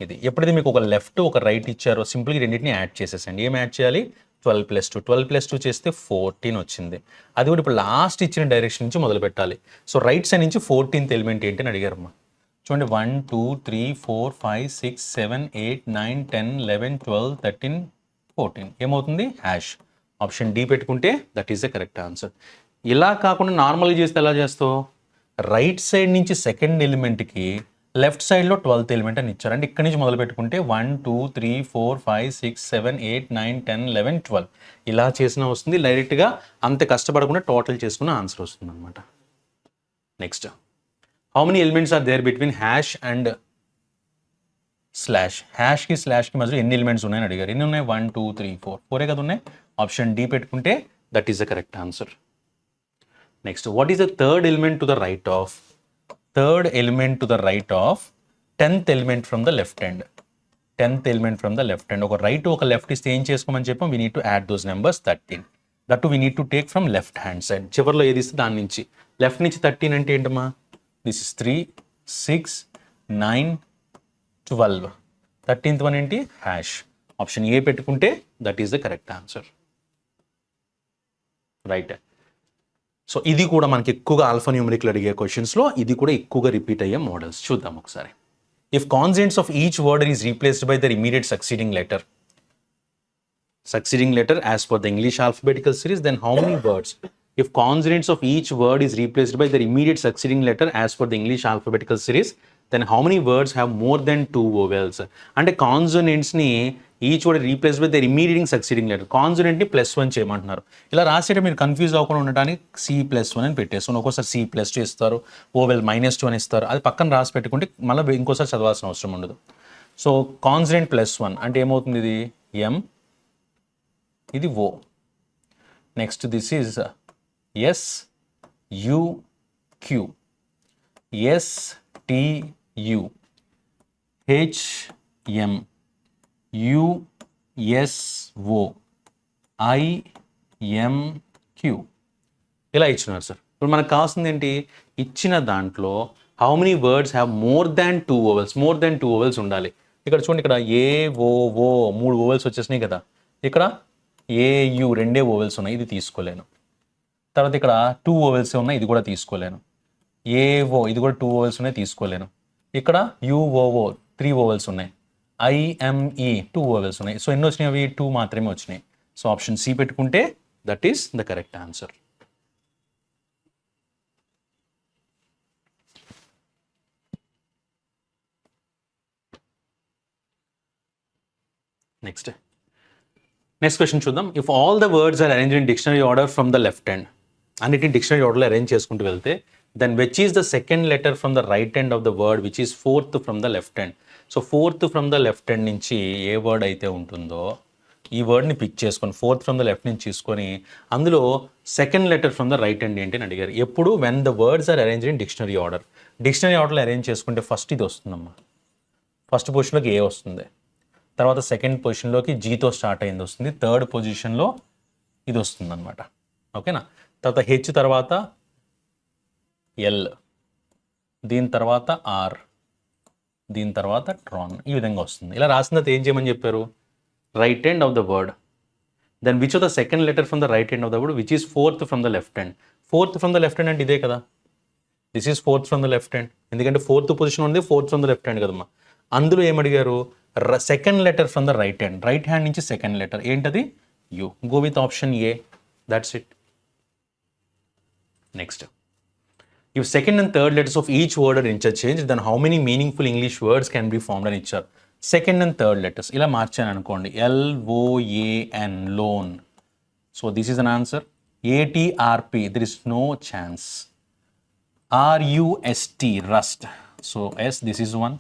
ఇది ఎప్పుడైతే మీకు ఒక left ఒక right ఇచ్చారో సింపుల్గా రెండింటిని add చేసేసండి. ఏం add చేయాలి? 12 + 2. 12 + 2 చేస్తే 14 వచ్చింది. అది కూడా ఇప్పుడు లాస్ట్ ఇచ్చిన డైరెక్షన్ నుంచి మొదలు పెట్టాలి. సో రైట్ సైడ్ నుంచి 14th ఎలిమెంట్ ఏంటి అని అడిగారమ్మా. చూడండి 1, 2, 3, 4, 5, 6, 7, 8, 9, 10, 11, 12, 13, 14 ఏమవుతుంది? హ్యాష్. ఆప్షన్ డి పెట్టుకుంటే that is the correct answer. ఇలా కాకుండా నార్మల్గా చేస్తే ఎలా చేస్తావు? రైట్ సైడ్ నుంచి సెకండ్ ఎలిమెంట్కి లెఫ్ట్ సైడ్లో 12th ఎలిమెంట్ అని ఇచ్చారు. అంటే ఇక్కడి నుంచి మొదలు పెట్టుకుంటే 1, 2, 3, 4, 5, 6, 7, 8, 9, 10, 11, 12 ఇలా చేసినా వస్తుంది. డైరెక్ట్గా అంత కష్టపడకుండా టోటల్ చేసుకున్న ఆన్సర్ వస్తుంది అనమాట. Next, how many elements are there between hash and slash? హ్యాష్కి స్లాష్కి మధ్యలో ఎన్ని ఎలిమెంట్స్ ఉన్నాయని అడిగారు. ఎన్ని ఉన్నాయి? 1, 2, 3, 4 4 కదా ఉన్నాయి. ఆప్షన్ డి పెట్టుకుంటే that is the correct answer. Next, what is the third element to the right of? Third element to the right of 10th element from the left hand. 10th element from the left hand. ఒక right ఒక left ఇస్తే ఏం చేసుకోమని చెప్పాం? We need to add those numbers 13. That we need to take from left hand side. చివరిలో ఏది ఇస్తే దాని నుంచి. లెఫ్ట్ నుంచి 13 అంటే ఏంటమ్మా? This is 3, 6, 9, 12. 13th వన్ ఏంటి? హ్యాష్. ఆప్షన్ ఏ పెట్టుకుంటే that is the correct answer. Right. So ఇది కూడా మనకి ఎక్కువగా ఆల్ఫా న్యూమరికల్ అడిగే క్వశ్చన్స్లో ఇది కూడా ఎక్కువగా రిపీట్ అయ్యే మోడల్స్. చూద్దాం ఒకసారి. If consonants of each word is replaced by their immediate succeeding letter as per the English alphabetical series, then how many words? If consonants of each word is replaced by their immediate succeeding letter as per the English alphabetical series, then how many words have more than 2 vowels? అంటే కాన్సోనెంట్స్ని each word replace by their immediate succeeding letter. కాన్సోనెంట్ని +1 చేయమంటున్నారు. ఇలా రాసేట మీరు confuse అవ్వకుండా ఉండడానికి C+1 అని పెట్టేస్తాను. ఒక్కోసారి C+2 ఇస్తారు, ఓవెల్ -2 అని ఇస్తారు. అది పక్కన రాసి పెట్టుకుంటే మళ్ళీ ఇంకోసారి చదవాల్సిన అవసరం ఉండదు. సో కాన్సోనెంట్ +1 అంటే ఏమవుతుంది? ఇది M, ఇది O. Next this is S, U, Q, S, T, U, H, M, U, S, O, I, M, Q ఇలా ఇచ్చినారు సార్. ఇప్పుడు మనకు కావాల్సింది ఏంటి? ఇచ్చిన దాంట్లో how many words have more than 2 vowels? More than 2 vowels ఉండాలి. ఇక్కడ చూడండి, ఇక్కడ AOO 3 వోవెల్స్ వచ్చేసినాయి కదా. ఇక్కడ AU 2 వోవెల్స్ ఉన్నాయి, ఇది తీసుకోలేను. తర్వాత ఇక్కడ 2 వోవెల్స్ ఉన్నాయి, ఇది కూడా తీసుకోలేను. AO ఇది కూడా 2 వోవెల్స్ ఉన్నాయి, తీసుకోలేను. ఇక్కడ UOO 3 వోవెల్స్ ఉన్నాయి. IME 2 వోవెల్స్ ఉన్నాయి. సో ఎన్ని వచ్చినాయి? అవి 2 మాత్రమే వచ్చినాయి. సో ఆప్షన్ సి పెట్టుకుంటే that is the correct answer. Next question చూద్దాం. If all the words are arrange in dictionary order from the left hand, అన్నిటిని డిక్షనరీ ఆర్డర్లో అరేంజ్ చేసుకుంటూ వెళ్తే then which is the second letter from the right hand of the word which is fourth from the left hand. So fourth from the left hand నుంచి ఏ word అయితే ఉంటుందో ఈ వర్డ్ని పిక్ చేసుకొని ఫోర్త్ ఫ్రమ్ ద లెఫ్ట్ నుంచి తీసుకొని అందులో second letter from the right hand ఏంటి అని అడిగారు. ఎప్పుడు when the words are arrange in dictionary order, dictionary ఆర్డర్లో అరేంజ్ చేసుకుంటే ఫస్ట్ ఇది వస్తుందమ్మా, ఫస్ట్ పొజిషన్లోకి ఏ వస్తుంది, తర్వాత సెకండ్ పొజిషన్లోకి జీతో స్టార్ట్ అయింది వస్తుంది, థర్డ్ పొజిషన్లో ఇది వస్తుంది అనమాట. ఓకేనా. తర్వాత హెచ్ తర్వాత ఎల్, దీని తర్వాత ఆర్, దీని తర్వాత ట్రాన్, ఈ విధంగా వస్తుంది. ఇలా రాసిన తర్వాత ఏం చేయమని చెప్పారు, right hand of the word, then which of the second letter from the right hand of the word which is fourth from the left hand. Fourth from the left hand అంటే ఇదే కదా, this is fourth from the left hand, ఎందుకంటే fourth position ఉంది, fourth from the left hand కదమ్మా. అందులో ఏమడిగారు, second letter from the right hand, right hand నుంచి second letter ఏంటది, U. Go with option A, that's it. Next, if second and third letters of each word are interchanged, then how many meaningful English words can be formed అని ఇచ్చారు. Second and third letters ఇలా మార్చాను అనుకోండి, LOAN loan, so this is an answer. ATRP there is no chance. RUST rust, so S this is one.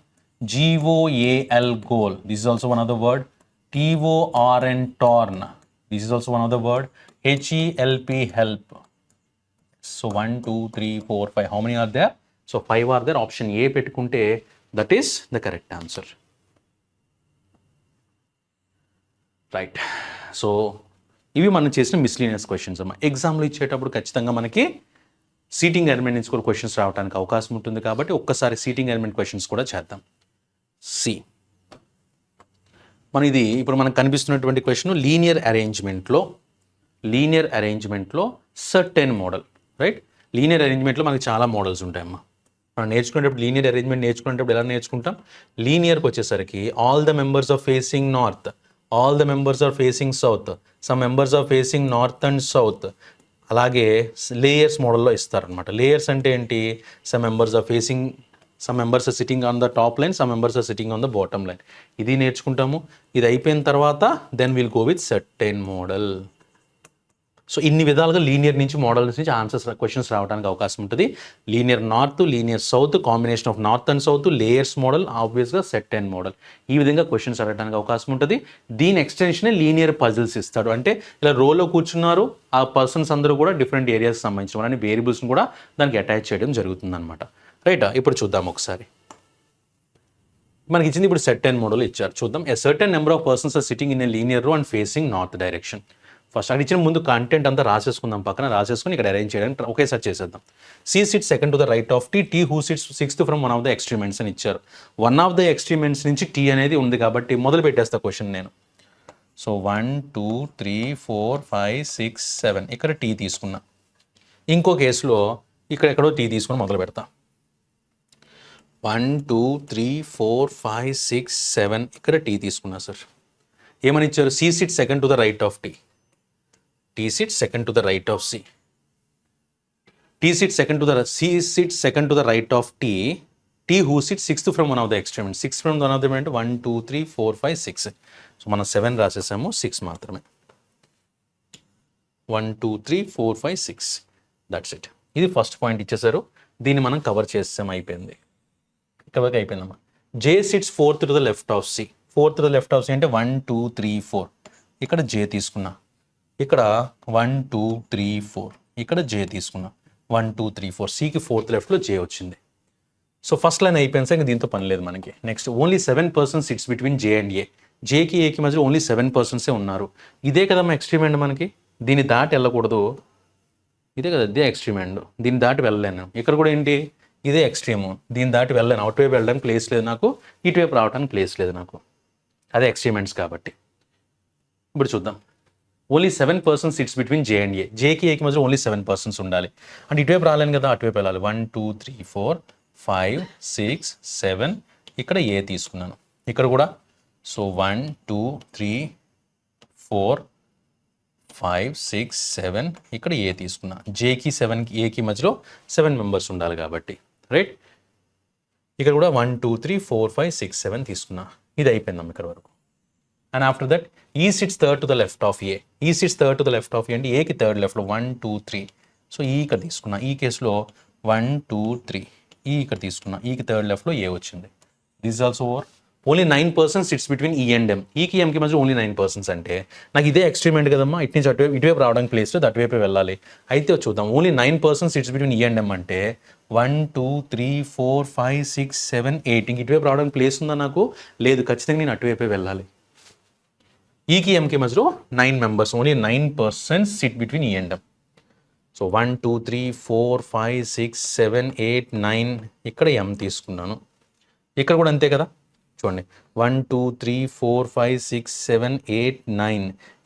GOAL goal, this is also one of the word. TORN torn, this is also one of the word. HELP help. So 1 2 3 4 5, how many are there? So 5 are there. Option A పెట్టుకుంటే that is the correct answer. Right. So ఇవి మనం చేసిన miscellaneous questions అమ్మా. ఎగ్జామ్లో ఇచ్చేటప్పుడు ఖచ్చితంగా మనకి seating element నుంచి కూడా క్వశ్చన్స్ రావడానికి అవకాశం ఉంటుంది కాబట్టి ఒక్కసారి సీటింగ్ ఎలిమెంట్ క్వశ్చన్స్ కూడా చేద్దాం. సి, మన ఇది ఇప్పుడు మనకు కనిపిస్తున్నటువంటి క్వశ్చన్ లీనియర్ అరేంజ్మెంట్లో సర్టెన్ మోడల్, రైట్. లీనియర్ అరేంజ్మెంట్లో మనకి చాలా మోడల్స్ ఉంటాయమ్మా. మనం నేర్చుకునేటప్పుడు లీనియర్ అరేంజ్మెంట్ నేర్చుకునేటప్పుడు ఎలా నేర్చుకుంటాం, లీనియర్కి వచ్చేసరికి all the members are facing north, all the members are facing south, some members are facing north and south. అలాగే లేయర్స్ మోడల్లో ఇస్తారనమాట. లేయర్స్ అంటే ఏంటి, some members are sitting on the top line, some members are sitting on the bottom line. ఇది నేర్చుకుంటాము. ఇది అయిపోయిన తర్వాత then will go with certain model. So ఇన్ని విధాలుగా లీనియర్ నుంచి మోడల్స్ నుంచి ఆన్సర్స్ క్వశ్చన్స్ రావడానికి అవకాశం ఉంటుంది. Linear north, linear south, combination of north and south, layers model, ఆబ్వియస్గా సెట్ అండ్ మోడల్, ఈ విధంగా క్వశ్చన్స్ అడగడానికి అవకాశం ఉంటుంది. దీని ఎక్స్టెన్షనే లీనియర్ పజిల్స్ ఇస్తాడు. అంటే ఇలా రోలో కూర్చున్నారు, ఆ పర్సన్స్ అందరూ కూడా డిఫరెంట్ ఏరియాస్ సంబంధించిన వాళ్ళని వేరియబుల్స్ని కూడా దానికి అటాచ్ చేయడం జరుగుతుంది అనమాట. రైట్. ఇప్పుడు చూద్దాం ఒకసారి. మనకి ఇచ్చింది ఇప్పుడు సెట్ అండ్ మోడల్ ఇచ్చారు. చూద్దాం. A certain number of persons are sitting in a linear row and facing north direction. First అక్కడ ఇచ్చిన ముందు కంటెంట్ అంతా రాసేసుకుందాం, పక్కన రాసేసుకుని ఇక్కడ అరేంజ్ చేయడానికి ఒకేసారి చేసేద్దాం. C sits second to the right of T who sits sixth from one of the extremes అని ఇచ్చారు. వన్ ఆఫ్ ద ఎక్స్ట్రీమెంట్స్ నుంచి టీ అనేది ఉంది కాబట్టి మొదలు పెట్టేస్తా క్వశ్చన్ నేను. సో 1 2 3 4 5 6 7 ఇక్కడ టీ తీసుకున్నా. ఇంకో కేసులో ఇక్కడ ఎక్కడో టీ తీసుకుని మొదలు పెడతా. 1 2 3 4 5 6 7 ఇక్కడ టీ తీసుకున్నా సార్. ఏమని ఇచ్చారు, C sit second to the right of T, T sit second to the right of C, T sit second to the C sit second to the right of T, T who sit sixth from one of the extreme end, 6 from one of the అంటే 1 2 3 4 5 6. So మనం 7 రాసేసాము, 6 మాత్రమే. 1 2 3 4 5 6, that's it. ఇది first point ఇచ్చేసారు. దీన్ని మనం cover చేసాం, అయిపోయింది. కవర్గా అయిపోయిందమ్మా. J sits fourth to the left of C, fourth to the left of C అంటే 1 2 3 4, ఇక్కడ జే తీసుకున్నా. ఇక్కడ 1 2 3 4, ఇక్కడ జే తీసుకున్నా. 1 2 3 4, సికి ఫోర్త్ లెఫ్ట్లో జే వచ్చింది. సో ఫస్ట్ లైన్ అయిపోయింది సార్, ఇంకా దీంతో పని లేదు మనకి. Next, only 7 persons sits between J and A. జేకి ఏకి మధ్యలో ఓన్లీ 7 పర్సన్సే ఉన్నారు. ఇదే కదా మా ఎక్స్ట్రీమెంట్, మనకి దీన్ని దాటి వెళ్ళకూడదు. ఇదే కదా, ఇదే ఎక్స్ట్రీమెంట్, దీన్ని దాటి వెళ్ళలేను. ఇక్కడ కూడా ఏంటి, ఇదే ఎక్స్ట్రీము, దీన్ని దాటి వెళ్ళలేను. అవుట్వైపు వెళ్ళడానికి ప్లేస్ లేదు నాకు, ఇటువైపు రావడానికి ప్లేస్ లేదు నాకు. అదే ఎక్స్ట్రీమెంట్స్ కాబట్టి. ఇప్పుడు చూద్దాం. Only 7 persons sits between J and A. జేకి ఏకి మధ్యలో ఓన్లీ 7 పర్సన్స్ ఉండాలి. అంటే ఇటువైపు రాలేను కదా, అటువైపు వెళ్ళాలి. 1 2 3 4 5 6 7, ఇక్కడ ఏ తీసుకున్నాను. ఇక్కడ కూడా సో 1 2 3 4 5 6 7, ఇక్కడ ఏ తీసుకున్నా. జేకి 7కి ఏకి మధ్యలో 7 మెంబర్స్ ఉండాలి కాబట్టి, రైట్. ఇక్కడ కూడా 1 2 3 4 5 6 7 తీసుకున్నా. ఇది అయిపోయిందమ్మ ఇక్కడ వరకు. And after that E sits third to the left of A. E sits third to the left of A అంటే ఏకి థర్డ్ లెఫ్ట్లో 1 2 3. సో ఈ ఇక్కడ తీసుకున్నా, ఈ కేసులో 1 2 3. ఈ ఇక్కడ తీసుకున్నా, ఈకి థర్డ్ లెఫ్ట్లో ఏ వచ్చింది. This is also over. Only 9% sits between ఈ అండ్ ఎం. ఈకి ఎంకి మధ్య ఓన్లీ 9% అంటే నాకు ఇదే ఎక్స్ట్రీమెంట్ కదమ్మా, ఇటు నుంచి అటువైపు ఇటువైపు రావడానికి ప్లేస్ లేదు, అటువైపు వెళ్ళాలి. అయితే చూద్దాం, ఓన్లీ 9% సిట్స్ బిట్వీన్ ఈ అండ్ ఎం అంటే 1 2 3 4 5 6 7 8. ఇంక ఇటువైపు రావడానికి ప్లేస్ ఉందా నాకు? లేదు, ఖచ్చితంగా నేను అటువైపే వెళ్ళాలి. ఈకి ఎంకి మధ్యలో 9 మెంబర్స్, ఓన్లీ 9% సిట్ బిట్వీన్ ఈ అండ్ ఎం. సో 1 2 3 4 5 6 7 8 9. ఇక్కడ ఎం తీసుకున్నాను, ఇక్కడ కూడా అంతే కదా. చూడండి 1 2 3 4 5 6 7 8 9.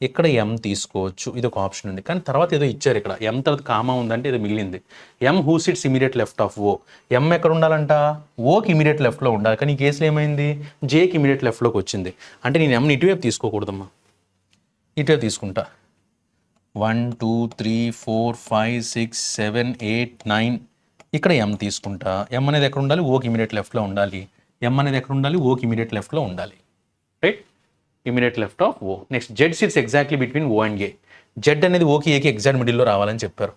ఇక్కడ ఎం తీసుకోవచ్చు, ఇది ఒక ఆప్షన్ ఉంది. కానీ తర్వాత ఏదో ఇచ్చారు ఇక్కడ, ఎం తర్వాత కామా ఉందంటే ఏదో మిగిలింది. M who sits immediate left of O. M ఎక్కడ ఉండాలంట? ఓకి ఇమీడియట్ లెఫ్ట్లో ఉండాలి. కానీ ఈ కేసులో ఏమైంది? జేకి ఇమీడియట్ లెఫ్ట్లోకి వచ్చింది. అంటే నేను ఎంని ఇటువైపు తీసుకోకూడదమ్మా, ఇటువైపు తీసుకుంటా. 1 2 3 4 5 6 7 8 9. ఇక్కడ ఎం తీసుకుంటా. ఎం అనేది ఎక్కడ ఉండాలి? ఓకి ఇమీడియట్ లెఫ్ట్లో ఉండాలి. ఎం అనేది ఎక్కడ ఉండాలి? ఓకి ఇమీడియట్ లెఫ్ట్లో ఉండాలి. Right, immediate left of O. Next Z sits exactly between O and A. Z అనేది ఓకి ఏకి ఎగ్జాక్ట్ మిడిల్లో రావాలని చెప్పారు.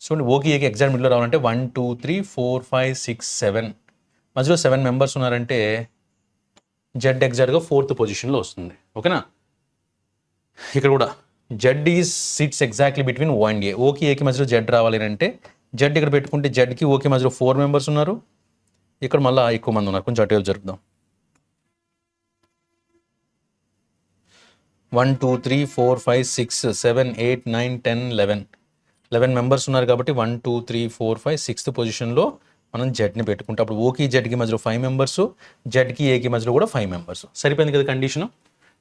సో ఓకి ఏకి ఎగ్జాక్ట్ మిడిల్లో రావాలంటే 1 2 3 4 5 6 7 మధ్యలో 7 మెంబర్స్ ఉన్నారంటే జెడ్ ఎగ్జాక్ట్గా 4th పొజిషన్లో వస్తుంది. ఓకేనా? ఇక్కడ కూడా Z is sits exactly between O and A. ఓకి ఏకి మధ్యలో జెడ్ రావాలి అంటే జెడ్ ఇక్కడ పెట్టుకుంటే జెడ్కి ఓకి మధ్యలో 4 మెంబర్స్ ఉన్నారు. ఇక్కడ మళ్ళీ ఎక్కువ మంది ఉన్నారు, కొంచెం అటువైపు జరుపుదాం. 1 2 3 4 5 6 7 8 9 10 11 మెంబర్స్ ఉన్నారు కాబట్టి 1 2 3 4 5 6th పొజిషన్లో మనం జెడ్ని పెట్టుకుంటే అప్పుడు ఓకి జెడ్కి మధ్యలో 5 మెంబర్స్, జెడ్కి ఏకి మధ్యలో కూడా 5 మెంబర్స్. సరిపోయింది కదా condition.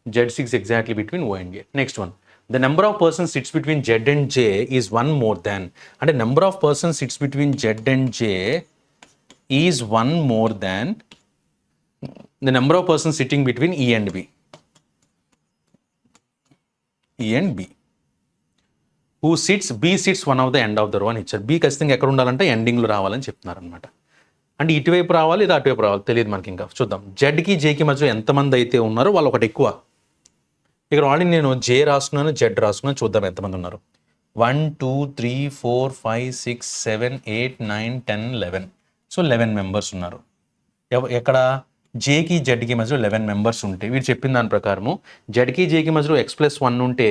Z sits exactly between O and A. Next one, the number of persons sits between Z and J is 1 more than. అంటే number of persons sits between Z and J is 1 more than the number of persons sitting between E and B. E and B. Who sits, B sits one of the end of the row అని ఇచ్చారు. B ఖచ్చితంగా ఎక్కడ ఉండాలంటే ఎండింగ్లో రావాలని చెప్తున్నారు అనమాట. అంటే ఇటువైపు రావాలి, ఇది అటువైపు రావాలి, తెలియదు మనకి. ఇంకా చూద్దాం, జెడ్కి జేకి మధ్య ఎంతమంది అయితే ఉన్నారో వాళ్ళు ఒకటి ఎక్కువ. ఇక్కడ ఆల్రెడీ నేను జే రాసుకున్నాను, జెడ్ రాసుకున్నాను. చూద్దాం ఎంతమంది ఉన్నారు. 1 2 3 4 5 6 7 8 9 10 11. సో 11 మెంబర్స్ ఉన్నారు. ఎక్కడ? జేకి జెడ్కి మధ్యలో 11 మెంబర్స్ ఉంటే వీరు చెప్పిన దాని ప్రకారము జెడ్కి జేకి మధ్యలో x+1 ఉంటే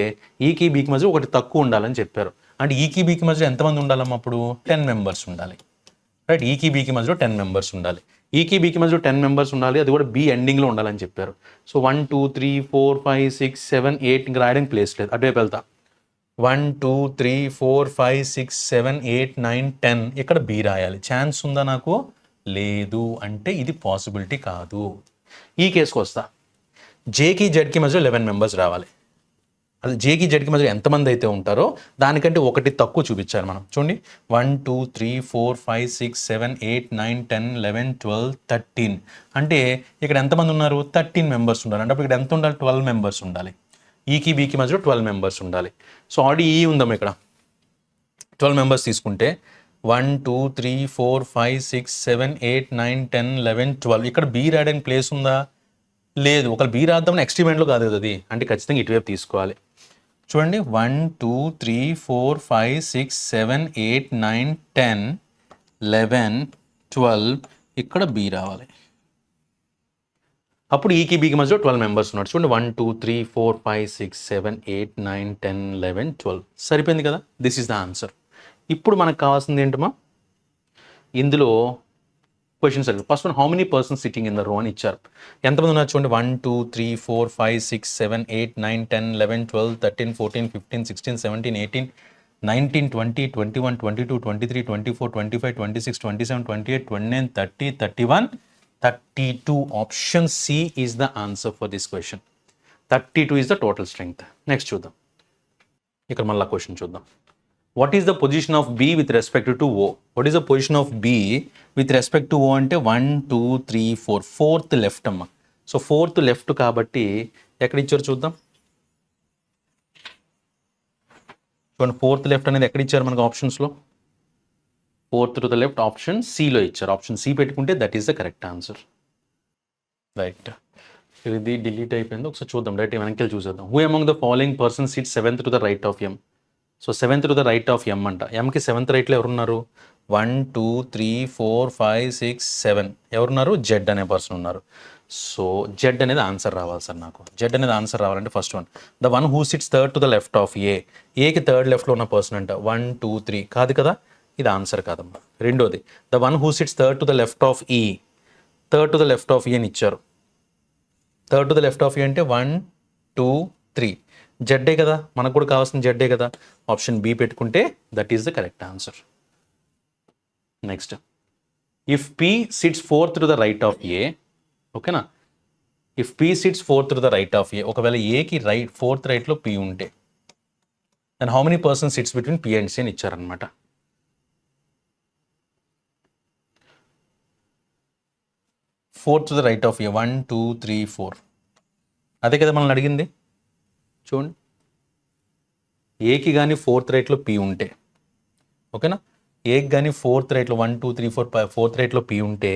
ఈకి బీకి మధ్యలో ఒకటి తక్కువ ఉండాలని చెప్పారు. అంటే ఈకి బీకి మధ్యలో ఎంతమంది ఉండాలమ్మా? అప్పుడు 10 మెంబర్స్ ఉండాలి. రైట్, ఈకి బీకి మధ్యలో 10 మెంబర్స్ ఉండాలి. ఈకి బీకి మధ్యలో 10 మెంబర్స్ ఉండాలి, అది కూడా బి ఎండింగ్లో ఉండాలని చెప్పారు. సో 1 2 3 4 5 6 7 8 ఇంకా రాయడానికి ప్లేస్ లేదు, అటువైపు వెళ్తా. 1 2 3 4 5 6 7 8 9 10. ఇక్కడ బి రాయాలి. ఛాన్స్ ఉందా నాకు? లేదు. అంటే ఇది పాసిబిలిటీ కాదు. ఈ కేసుకు వస్తా, జేకి జెడ్కి మధ్య 11 మెంబర్స్ రావాలి. అది జేకి జెడ్కి మధ్య ఎంతమంది అయితే ఉంటారో దానికంటే ఒకటి తక్కువ చూపించారు మనం. చూడండి 1 2 3 4 5 6 7 8 9 10 11 12 13. అంటే ఇక్కడ ఎంతమంది ఉన్నారు? 13 మెంబర్స్ ఉండాలి. అంటే అప్పుడు ఇక్కడ ఎంత ఉండాలి? 12 మెంబర్స్ ఉండాలి. ఈకి బీకి మధ్యలో 12 మెంబర్స్ ఉండాలి. సో ఆల్రెడీ ఈ ఉందాం ఇక్కడ. 12 మెంబర్స్ తీసుకుంటే 1 2 3 4 5 6 7 8 9 10 11 12. ఇక్కడ బి రాయడానికి ప్లేస్ ఉందా? లేదు. ఒకవేళ బి రాద్దామని ఎక్స్ట్రీమెంట్లో కాదు కదా అది, అంటే ఖచ్చితంగా ఇటువైపు తీసుకోవాలి. చూడండి 1 2 3 4 5 6 7 8 9 10 11 12. ఇక్కడ బి రావాలి. అప్పుడు ఈకి బీకి మధ్యలో 12 మెంబర్స్ ఉన్నారు. చూడండి 1 2 3 4 5 6 7 8 9 10 11 12. సరిపోయింది కదా. This is the answer. ఇప్పుడు మనకు కావాల్సింది ఏంటమ్మా? ఇందులో క్వశ్చన్స్ అడిగారు. First one, how many persons sitting in the రో అని ఇచ్చారు. ఎంతమంది ఉన్నారు చూడండి. 1 2 3 4 5 6 7 8 9 10 11 12 13 14 15 16 17 18 19 20 21 22 23 24 25 26 27 28 29 30 31 32. Option C is the answer for this question. 32 is the total strength. Next చూద్దాం. ఇక్కడ మళ్ళీ క్వశ్చన్ చూద్దాం. What is the position of B with respect to O? What is the position of B with respect to O అంటే 1 2 3 4. 4th left అమ్మ. So 4th left కాబట్టి ఎక్కడ ఇచ్చారు చూద్దాం. చూడండి 4th లెఫ్ట్ అనేది ఎక్కడ ఇచ్చారు మనకు ఆప్షన్స్లో? 4th to the left option సిలో ఇచ్చారు. ఆప్షన్ సి పెట్టుకుంటే that is the correct answer. Right. ఇది డిలీట్ అయిపోయింది. ఒకసారి చూద్దాం, డైరెక్ట్ వెనక్కి వెళ్ళి చూసేద్దాం. Who among the following person seat 7th to the right of M. So 7th to the right of M అంట. ఎంకి 7th రైట్లో ఎవరున్నారు? 1 2 3 4 5 6 7 ఎవరున్నారు? జెడ్ అనే పర్సన్ ఉన్నారు. సో జెడ్ అనేది ఆన్సర్ రావాలి సార్ నాకు. జెడ్ అనేది ఆన్సర్ రావాలంటే first one, the one who sits third to the left of A. ఏకి థర్డ్ లెఫ్ట్లో ఉన్న పర్సన్ అంట. 1 2 3 కాదు కదా, ఇది ఆన్సర్ కాదమ్మా. రెండోది, the one who sits third to the left of E. Third to the left of E అని ఇచ్చారు. Third to the left of E అంటే 1 2 3 జెడ్డే కదా, మనకు కూడా కావాల్సిన జెడ్డే కదా. ఆప్షన్ బి పెట్టుకుంటే that is the correct answer. Next, if P sits 4th to the right of A, ఓకేనా. If P sits 4th to the right of A, ఒకవేళ ఏకి రైట్ 4th రైట్లో పి ఉంటే, then how many person sits between P and C అని ఇచ్చారనమాట. 4th to the right of A 1 2 3 4, అదే కదా మనల్ని అడిగింది. చూడండి, ఏకి కానీ 4th రైట్లో పి ఉంటే, ఓకేనా, ఏకి కానీ 4th రైట్లో 1 2 3 4 5 4th రైట్లో పి ఉంటే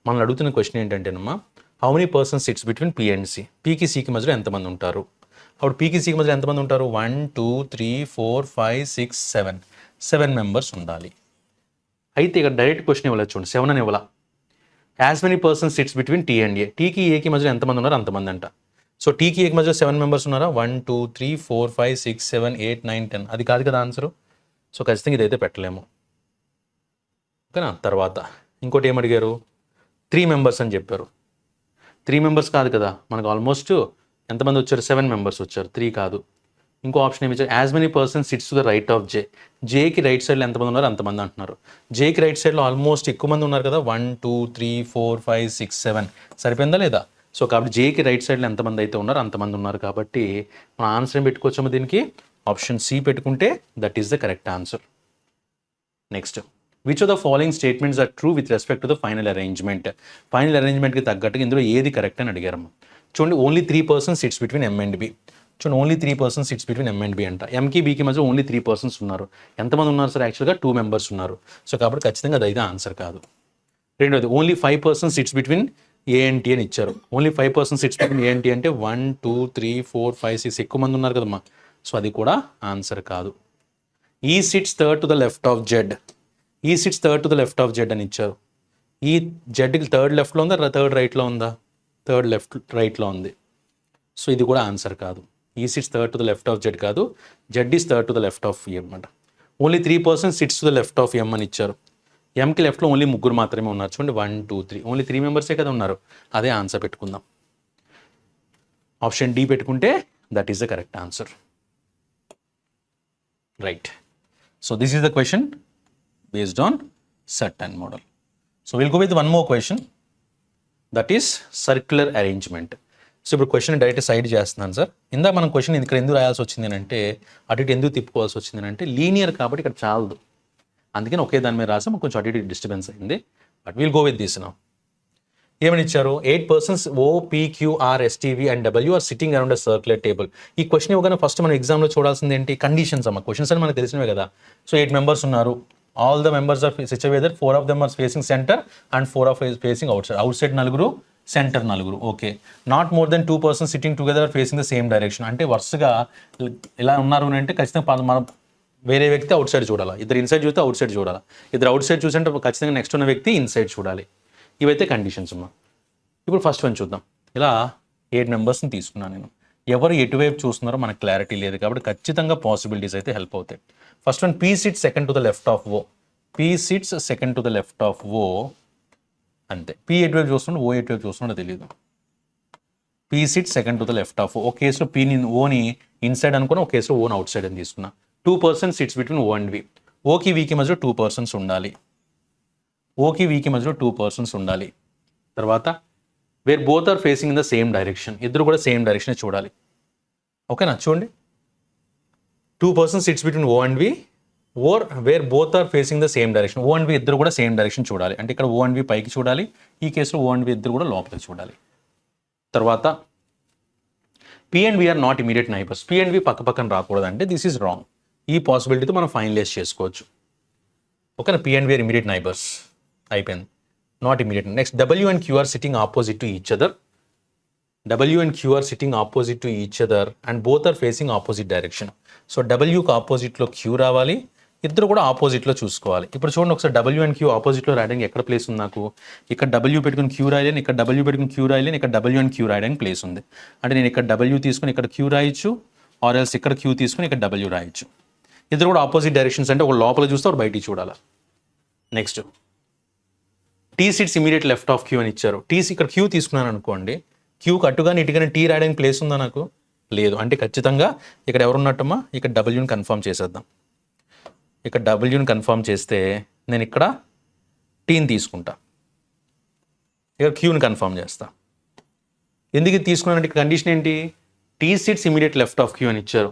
మనల్ని అడుగుతున్న క్వశ్చన్ ఏంటంటేనమ్మా, how many persons sits between P and C. పీకి సికి మధ్యలో ఎంతమంది ఉంటారు? అప్పుడు పీకి సికి మధ్యలో ఎంతమంది ఉంటారు? 1 2 3 4 5 6 7 7 మెంబర్స్ ఉండాలి. అయితే ఇక్కడ డైరెక్ట్ క్వశ్చన్ ఇవ్వలేదు చూడండి, 7 అని ఇవ్వాల. As many persons sits between T and A. టీకి ఏకి మధ్యలో ఎంతమంది ఉన్నారు? అంతమంది అంట. సో టీకి ఏకి మధ్యలో 7 మెంబర్స్ ఉన్నారా? 1 2 3 4 5 6 7 8 9 10, అది కాదు కదా ఆన్సరు. సో ఖచ్చితంగా ఇదైతే పెట్టలేము, ఓకేనా. తర్వాత ఇంకోటి ఏమడిగారు? 3 మెంబర్స్ అని చెప్పారు. 3 మెంబర్స్ కాదు కదా, మనకు ఆల్మోస్ట్ ఎంతమంది వచ్చారు? 7 మెంబర్స్ వచ్చారు, 3 కాదు. ఇంకో ఆప్షన్ ఏమి ఇచ్చారు? As many persons sits to the right of J. జేకి రైట్ సైడ్లో ఎంతమంది ఉన్నారు? అంతమంది అంటున్నారు. జేకి రైట్ సైడ్లో ఆల్మోస్ట్ ఎక్కువ మంది ఉన్నారు కదా, 1 2 3 4 5 6 7, సరిపోయిందా లేదా? సో కాబట్టి జేకి రైట్ సైడ్లో ఎంతమంది అయితే ఉన్నారు అంతమంది ఉన్నారు కాబట్టి మన ఆన్సర్ ఏం పెట్టుకోవచ్చాము దీనికి? ఆప్షన్ సి పెట్టుకుంటే that is the correct answer. Next, which of the following statements are true with respect to the final arrangement. Final అరేంజ్మెంట్కి తగ్గట్టుగా ఇందులో ఏది కరెక్ట్ అని అడిగారమ్మ. చూడండి, only 3 persons sits between M and B. చూడండి, only 3 persons sits between M and B అంట. ఎంకి బీకి మధ్య ఓన్లీ 3 పర్సన్స్ ఉన్నారు. ఎంతమంది ఉన్నారు సార్? యాక్చువల్గా 2 మెంబర్స్ ఉన్నారు. సో కాబట్టి ఖచ్చితంగా అది అయితే ఆన్సర్ కాదు. రెండోది, only 5 persons sits between A and T అని ఇచ్చారు. Only 5 persons sits between A and T అంటే 1 2 3 4 5 6 ఎక్కువ మంది ఉన్నారు కదమ్మా. సో అది కూడా ఆన్సర్ కాదు. E sits third to the left of Z. E sits third to the left of Z అని ఇచ్చారు. ఈ జెడ్కి థర్డ్ లెఫ్ట్లో ఉందా? థర్డ్ రైట్లో ఉందా? థర్డ్ లెఫ్ట్ రైట్లో ఉంది. సో ఇది కూడా ఆన్సర్ కాదు. E sits third to the left of Z కాదు, Z is third to the left of M అనమాట. Only 3 persons sits to the left of M అని ఇచ్చారు. ఎంకి లెఫ్ట్లో ఓన్లీ 3 మాత్రమే ఉన్నారు. చూడండి, 1 2 3, ఓన్లీ 3 మెంబర్సే కదా ఉన్నారు. అదే ఆన్సర్ పెట్టుకుందాం. ఆప్షన్ డి పెట్టుకుంటే that is the correct answer. Right. So this is the question based on certain model. So we'll go with one more question, that is circular arrangement. So ఇప్పుడు question direct side చేస్తున్నాను sir. ఇందాక మనం question ఇక్కడ ఎందుకు రాయాల్సి వచ్చింది అంటే, అటు ఇటు ఎందుకు తిప్పుకోవాల్సి వచ్చింది అంటే, లీనియర్ కాబట్టి ఇక్కడ చాలదు, అందుకని ఒకే దాని మీద రాసాం, కొంచెం అటు ఇటు డిస్టర్బెన్స్ అయింది. But will go with this now. ఏమని ఇచ్చారు? 8 persons O P Q R S T V and W are sitting around a circular table. ఈ క్వశ్చన్ ఇవ్వగానే ఫస్ట్ మనం ఎగ్జామ్లో చూడాల్సింది ఏంటి? కండిషన్స్ అమ్మ. క్వశ్చన్స్ అని మనకు తెలిసినవే కదా. సో 8 మెంబర్స్ ఉన్నారు. All the members are such a way that 4 of them are facing center and 4 of facing outside. Outside నలుగురు, సెంటర్ నలుగురు. Okay. Not more than 2 persons sitting together facing the same direction. అంటే వరుసగా ఇలా ఉన్నారు అంటే ఖచ్చితంగా మనం వేరే వ్యక్తి అవుట్ సైడ్ చూడాలి. ఇద్దరు ఇన్సైడ్ చూస్తే అవుట్ సైడ్ చూడాలి. ఇద్దరు అవుట్ సైడ్ చూసంటే ఖచ్చితంగా నెక్స్ట్ ఉన్న వ్యక్తి ఇన్సైడ్ చూడాలి. ఇవైతే కండిషన్స్ అమ్మా. ఇప్పుడు ఫస్ట్ వన్ చూద్దాం. ఇలా 8 మెంబర్స్ని తీసుకున్నాను నేను. ఎవరు ఎటువైపు చూస్తున్నారో మనకు క్లారిటీ లేదు కాబట్టి ఖచ్చితంగా పాసిబిలిటీస్ అయితే హెల్ప్ అవుతాయి. First one, P sits second to the left of O. P sits second to the left of O, అంతే. పీ ఎటువైపు చూస్తున్నాడు, ఓ ఎటువైపు చూస్తున్నాడో తెలియదు. P sits second to the left of O. ఒక కేసులో పీని ఓని ఇన్సైడ్ అనుకున్నా, ఒక కేసులో ఓన్ అవుట్ సైడ్ అని తీసుకున్నా. 2 persons sits between O and V. ఓకి వీకి మధ్యలో 2 పర్సన్స్ ఉండాలి. ఓకి వీకి మధ్యలో 2 పర్సన్స్ ఉండాలి. తర్వాత where both are facing in the same direction. ఇద్దరు కూడా సేమ్ డైరెక్షన్ చూడాలి. ఓకేనా? చూడండి, 2 persons sits between O and V or where both are facing the same direction. O and V ఇద్దరు కూడా సేమ్ డైరెక్షన్ చూడాలి. అంటే ఇక్కడ ఓ అండ్ వి పైకి చూడాలి, ఈ కేసులో ఓ అండ్ వి ఇద్దరు కూడా లోపలికి చూడాలి. తర్వాత P and V are not immediate neighbours. P and V పక్క పక్కన రాకూడదు అంటే దిస్ ఈజ్ రాంగ్. ఈ పాసిబిలిటీతో మనం ఫైనలైజ్ చేసుకోవచ్చు. ఓకేనా? P and V are immediate neighbours అయిపోయింది, not immediate. Next, W and Q are sitting opposite to each other. W and Q are sitting opposite to each other and both are facing opposite direction. So డబ్ల్యూకి ఆపోజిట్లో Q రావాలి, ఇద్దరు కూడా ఆపోజిట్లో చూసుకోవాలి. ఇప్పుడు చూడండి ఒకసారి డబ్ల్యూ అండ్ క్యూ ఆపోజిట్లో రాయడానికి ఎక్కడ ప్లేస్ ఉంది నాకు? ఇక్కడ డబ్ల్యూ పెట్టుకుని క్యూ రాయలేను, ఇక్కడ డబ్ల్యూ పెట్టుకుని క్యూ రాయలేను, ఇక్కడ డబ్ల్యూ అండ్ క్యూ రాయడానికి ప్లేస్ ఉంది. అంటే నేను ఇక్కడ డబ్ల్యూ తీసుకుని ఇక్కడ క్యూ రాయొచ్చు, ఆర్ ఎల్స్ ఇక్కడ క్యూ తీసుకుని ఇక్కడ డబ్ల్యూ రాయొచ్చు. ఇద్దరు కూడా ఆపోజిట్ డైరెక్షన్స్ అంటే ఒక లోపల చూస్తే ఒక బయటికి చూడాలి. Next T seats immediate left of Q అని ఇచ్చారు. ఇక్కడ క్యూ తీసుకున్నాను అనుకోండి, క్యూకి అటుగానే ఇటుగానే టీ రాయడానికి ప్లేస్ ఉందా నాకు? లేదు. అంటే ఖచ్చితంగా ఇక్కడ ఎవరున్నట్టమ్మా? ఇక్కడ డబ్ల్యూని కన్ఫర్మ్ చేసేద్దాం. ఇక్కడ డబ్ల్యూని కన్ఫర్మ్ చేస్తే నేను ఇక్కడ టీని తీసుకుంటా, ఇక్కడ క్యూని కన్ఫర్మ్ చేస్తా. ఎందుకు ఇది తీసుకున్నానంటే ఇక్కడ కండిషన్ ఏంటి? T seats immediate left of Q అని ఇచ్చారు.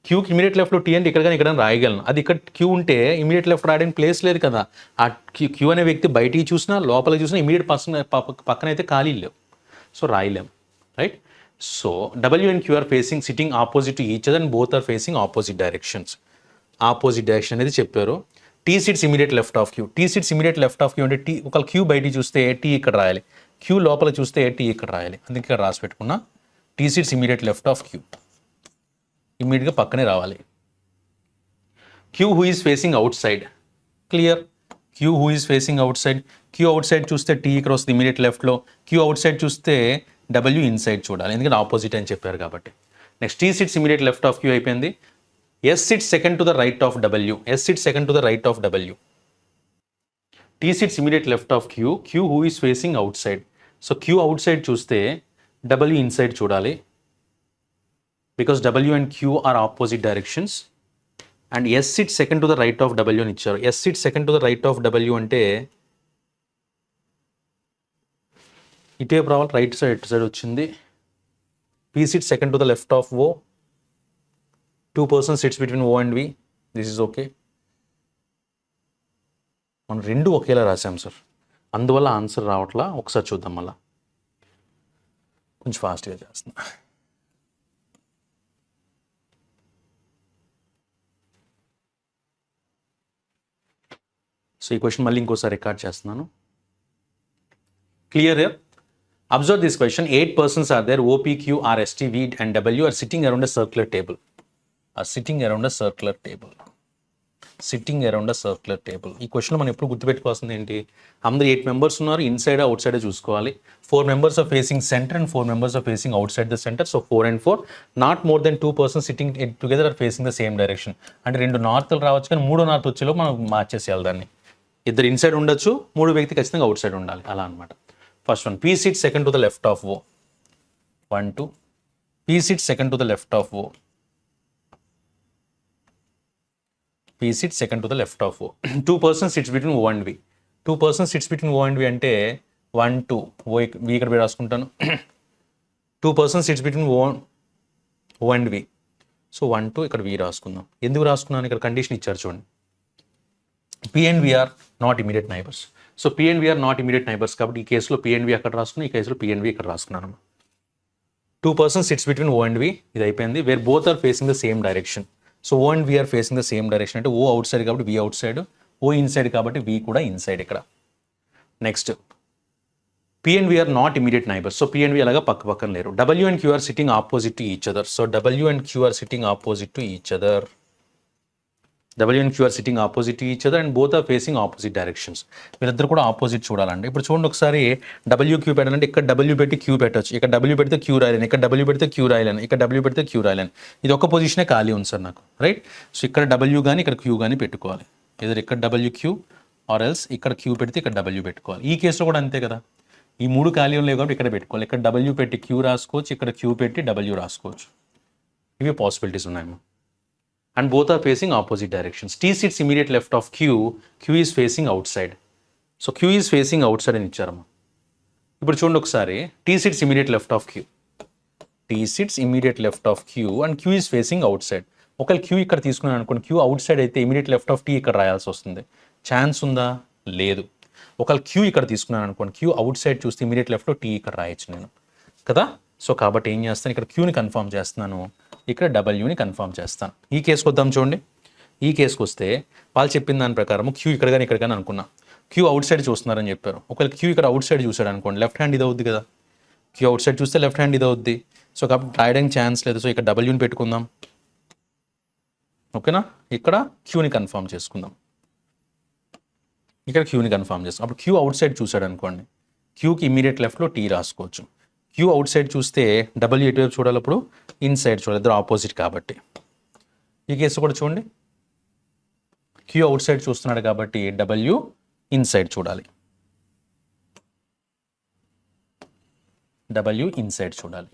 క్యూకి ఇమీడియట్ లెఫ్ట్లో టీ అంటే ఇక్కడ కానీ ఇక్కడ రాయగలను. అది ఇక్కడ క్యూ ఉంటే ఇమీడియట్ లెఫ్ట్ రాయడానికి ప్లేస్ లేదు కదా. ఆ క్యూ అనే వ్యక్తి బయటికి చూసినా లోపలికి చూసినా ఇమీడియట్ పక్కన అయితే ఖాళీ లేవు, సో రాయలేం, right? So W and Q are facing sitting opposite to each other and both are facing opposite directions. Opposite direction అనేది చెప్పారు. T seats immediate left of Q. T seats immediate left of Q అంటే T ఒక Q బయటికి చూస్తే T ఇక్కడ రాయాలి, queue లోపల చూస్తే టీ ఇక్కడ రాయాలి. అందుకే ఇక్కడ రాసి పెట్టుకున్నా T seats immediate left of Q, ఇమీడియట్గా పక్కనే రావాలి. Q who is facing outside, clear. Q who is facing outside, Q outside చూస్తే టీ ఇక్కడ వస్తుంది ఇమీడియట్ లెఫ్ట్లో, క్యూ అవుట్ సైడ్ చూస్తే డబ్ల్యూ ఇన్సైడ్ చూడాలి, ఎందుకంటే ఆపోజిట్ అని చెప్పారు కాబట్టి. Next T sits immediate left of Q అయిపోయింది. S sits second to the right of W, S sits second to the right of W. T sits immediate left of Q, Q who is facing outside. So Q outside చూస్తే W inside చూడాలి, because W and Q are opposite directions. And S sit second to the right of W అని ఇచ్చారు. S sit second to the right of W అంటే ఇటువైపు రావాలి, right side ఇటు side వచ్చింది. P sit second to the left of O, 2 persons sits between O and we, this is okay. మనం రెండు ఒకేలా రాసాం సార్, అందువల్ల ఆన్సర్ రావట్లా. ఒకసారి చూద్దాం మళ్ళా, కొంచెం ఫాస్ట్గా చేస్తున్నా. సో ఈ క్వశ్చన్ మళ్ళీ ఇంకోసారి రికార్డ్ చేస్తున్నాను. Clear here? Observe this question. 8 persons are there. O, P, Q, R, S, T, V and W are sitting around a circular table. Sitting around a circular table. Sitting around a circular table. ఈ క్వశ్చన్లో మనం ఎప్పుడు గుర్తుపెట్టుకోవాల్సింది ఏంటి? అందరూ 8 members ఉన్నారు, inside out side చూసుకోవాలి. 4 members are facing center and 4 members are facing outside the center. So 4 and 4. Not more than 2 persons sitting together are facing the same direction. అంటే 2 నార్త్లు రావచ్చు, కానీ 3వ నార్త్ వచ్చేలో మనం మార్చేసేయాలి దాన్ని. ఇద్దరు ఇన్సైడ్ ఉండొచ్చు, 3 వ్యక్తి ఖచ్చితంగా అవుట్ సైడ్ ఉండాలి, అలా అనమాట. First one, P sits second to the left of O. 1, 2. P sits second to the left of O. P sits second to the left of O. 2 persons sits between O and V. 2 persons sits between O and V అంటే 1, 2. V ఇక్కడ పోయి రాసుకుంటాను. 2 persons sits between O and V. So 1, 2 ఇక్కడ V రాసుకుందాం. ఎందుకు రాసుకున్నాను? ఇక్కడ condition ఇచ్చారు చూడండి. P and V are not immediate neighbors. So P and V are not immediate neighbors కాబట్టి ఈ కేసులో P and V అక్కడ రాసుకున్నాను, ఈ కేసులో P and V ఇక్కడ రాసుకున్నాను. 2 persons sits between O and V, ఇది అయిపోయింది. Where both are facing the same direction. So O and V are facing the same direction అంటే O అవుట్ సైడ్ కాబట్టి V outside, O inside కాబట్టి V కూడా inside ఇక్కడ. Next P and V are not immediate neighbours. So P and V అలాగా పక్క పక్కన లేరు. W and Q are sitting opposite to each other. So W and Q are sitting opposite to each other. W and Q are sitting opposite to each other and both are facing opposite directions. వీళ్ళిద్దరు కూడా opposite చూడాలండి. ఇప్పుడు చూడండి ఒకసారి WQ పెట్టాలంటే ఇక్కడ W పెట్టి Q పెట్టచ్చు, ఇక్కడ W పెడితే Q రాయలేను, ఇక్కడ W పెడితే Q రాయలేను, ఇక్కడ W పెడితే Q రాయలేను. ఇది ఒక పొజిషనే ఖాళీ ఉంది సార్ నాకు, రైట్? సో ఇక్కడ W కానీ ఇక్కడ Q కానీ పెట్టుకోవాలి. ఏదో ఇక్కడ WQ ఆర్ ఎల్స్ ఇక్కడ Q పెడితే ఇక్కడ W పెట్టుకోవాలి. ఈ కేసులో కూడా అంతే కదా, ఈ 3 ఖాళీ లేవు కాబట్టి ఇక్కడ పెట్టుకోవాలి. ఇక్కడ W పెట్టి Q రాసుకోవచ్చు, ఇక్కడ Q పెట్టి W రాసుకోవచ్చు. ఇవి పాసిబిలిటీస్ ఉన్నాయమ్మా. And both are facing opposite directions. T sits immediate left of Q, Q is facing outside. So Q is facing outside అని ఇచ్చారమ్మా. ఇప్పుడు చూడండి ఒకసారి, T sits immediate left of Q. T sits immediate left of Q and Q is facing outside. ఒకవేళ Q ఇక్కడ తీసుకున్నాను అనుకోండి, Q out side అయితే immediate left of T ఇక్కడ రాయాల్సి వస్తుంది. ఛాన్స్ ఉందా? లేదు. ఒకవేళ Q ఇక్కడ తీసుకున్నాను అనుకోండి, Q అవుట్ సైడ్ చూస్తే ఇమీడియట్ లెఫ్ట్లో T ఇక్కడ రాయొచ్చు నేను కదా. సో కాబట్టి ఏం చేస్తాను, ఇక్కడ Qని కన్ఫర్మ్ చేస్తున్నాను, ఇక్కడ డబ్ల్యూని కన్ఫర్మ్ చేస్తాను. ఈ కేసుకు వద్దాం చూడండి. ఈ కేసుకు వస్తే వాళ్ళు చెప్పిన దాని ప్రకారం క్యూ ఇక్కడ కానీ ఇక్కడ కానీ అనుకున్నా, క్యూ అవుట్ సైడ్ చూస్తున్నారని చెప్పారు. ఒకవేళ క్యూ ఇక్కడ అవుట్ సైడ్ చూసాడు అనుకోండి, లెఫ్ట్ హ్యాండ్ ఇది అవుద్ది కదా, క్యూ అవుట్ సైడ్ చూస్తే లెఫ్ట్ హ్యాండ్ ఇది అవుద్ది. సో కాబట్టి రాయడానికి ఛాన్స్ లేదు. సో ఇక్కడ డబ్ల్యూని పెట్టుకుందాం. ఓకేనా, ఇక్కడ క్యూని కన్ఫర్మ్ చేసుకుందాం. ఇక్కడ క్యూని కన్ఫర్మ్ చేస్తాం. అప్పుడు క్యూ అవుట్ సైడ్ చూసాడు అనుకోండి, క్యూకి ఇమీడియట్ లెఫ్ట్లో టీ రాసుకోవచ్చు. క్యూ అవుట్ సైడ్ చూస్తే డబ్ల్యూ ఎటువైపు చూడాలి, అప్పుడు ఇన్సైడ్ చూడాలి, ఇద్దరు ఆపోజిట్ కాబట్టి. ఈ కేసు కూడా చూడండి, క్యూ అవుట్ సైడ్ చూస్తున్నాడు కాబట్టి డబ్ల్యూ ఇన్సైడ్ చూడాలి. డబ్ల్యూ ఇన్సైడ్ చూడాలి.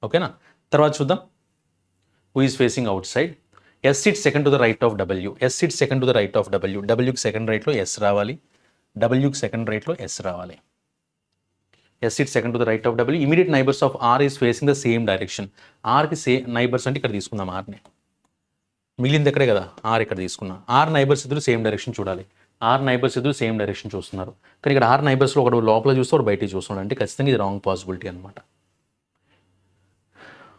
ఓకేనా, తర్వాత చూద్దాం. Who is facing outside. S sits second to the right of W. S sits second to the right of W. డబ్ల్యూకి సెకండ్ రైట్లో ఎస్ రావాలి, డబ్ల్యూకి సెకండ్ రైట్లో ఎస్ రావాలి. S sits second to the right of W. Immediate neighbours of R is facing the same direction. ఆర్కి neighbours అంటే ఇక్కడ తీసుకుందాం ఆర్ని, మిగిలింది ఎక్కడే కదా, ఆర్ ఇక్కడ తీసుకున్నాం. ఆర్ నైబర్స్ ఇద్దరు సేమ్ డైరెక్షన్ చూడాలి. ఆర్ నైబర్స్ ఇద్దరు సేమ్ డైరెక్షన్ చూస్తున్నారు, కానీ ఇక్కడ ఆర్ నైబర్స్లో ఒకడు లోపల చూస్తే ఒకటి బయటికి చూస్తున్నాడు, అంటే ఖచ్చితంగా ఇది రాంగ్ పాసిబిలిటీ అనమాట.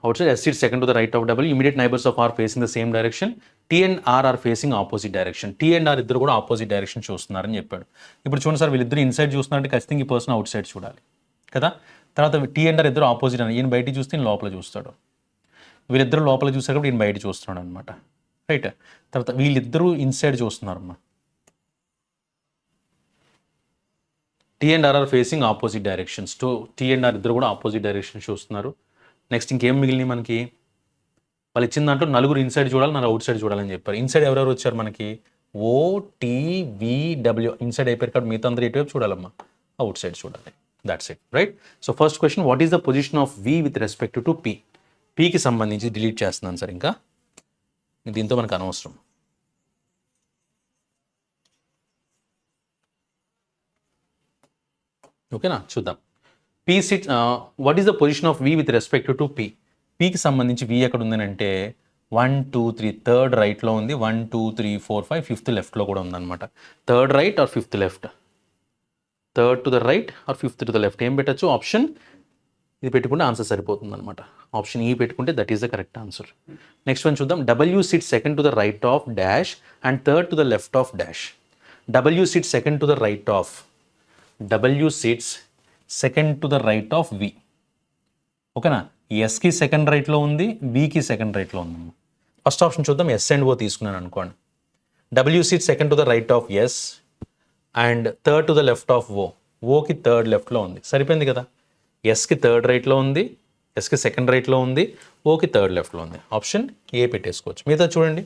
Outside S sits second to the right of W. Immediate neighbours of R facing the same direction. T and R are facing opposite direction. T and R ఇద్దరు కూడా ఆపోజిట్ డైరెక్షన్ చూస్తున్నారని చెప్పాడు. ఇప్పుడు చూడండి sir, వీళ్ళిద్దరు inside చూస్తున్నారంటే ఖచ్చితంగా ఈ person out side చూడాలి కదా. తర్వాత టీ అండ్ ఆర్ ఇద్దరు ఆపోజిట్ అని, ఈయన బయటికి చూస్తే ఈయన లోపల చూస్తాడు. వీళ్ళిద్దరు లోపల చూస్తారు కాబట్టి ఈయన బయట చూస్తున్నాడు అనమాట. రైట్, తర్వాత వీళ్ళిద్దరూ ఇన్సైడ్ చూస్తున్నారమ్మా. T and R are facing opposite directions. T and R ఇద్దరు కూడా ఆపోజిట్ డైరెక్షన్ చూస్తున్నారు. నెక్స్ట్ ఇంకేం మిగిలినాయి మనకి, వాళ్ళు ఇచ్చిన దాంట్లో నలుగురు ఇన్సైడ్ చూడాలి, నలుగురు అవుట్ సైడ్ చూడాలని చెప్పారు. ఇన్సైడ్ ఎవరెవరు వచ్చారు మనకి, O T V W. Inside అయిపోయారు కాబట్టి మిగతా అందరూ ఎటువైపు చూడాలమ్మా, అవుట్ సైడ్ చూడాలి. That's it, right. So first question, what is the position of V with respect to P. పీకి సంబంధించి డిలీట్ చేస్తున్నాను సార్, ఇంకా దీంతో మనకు అనవసరం. ఓకేనా, చూద్దాం. P sit, what is the position of V with respect to P. పీకి సంబంధించి వి ఎక్కడ ఉందని అంటే 1 2 3 థర్డ్ రైట్లో ఉంది, 1 2 3 4 5 ఫిఫ్త్ లెఫ్ట్లో కూడా ఉందన్నమాట. Third right or fifth left, third to the right or fifth to the left. ఏం పెట్టచ్చు, ఆప్షన్ ఇది పెట్టుకుంటే ఆన్సర్ సరిపోతుంది అనమాట. ఆప్షన్ ఈ పెట్టుకుంటే that is the correct answer. Next one చూద్దాం. W sit second to the right of dash and third to the left of dash. W sit second to the right of, W sits second to the right of V. ఓకేనా, ఎస్కి second రైట్లో ఉంది, వికి second రైట్లో ఉంది. First option చూద్దాం. S and O తీసుకున్నాను అనుకోండి. W sit second to the right of S and third to the left of O. ఓకి థర్డ్ లెఫ్ట్లో ఉంది, సరిపోయింది కదా. ఎస్కి థర్డ్ రైట్లో ఉంది, ఎస్కి సెకండ్ రైట్లో ఉంది, ఓకి థర్డ్ లెఫ్ట్లో ఉంది. ఆప్షన్ ఏ పెట్టేసుకోవచ్చు. మిగతా చూడండి.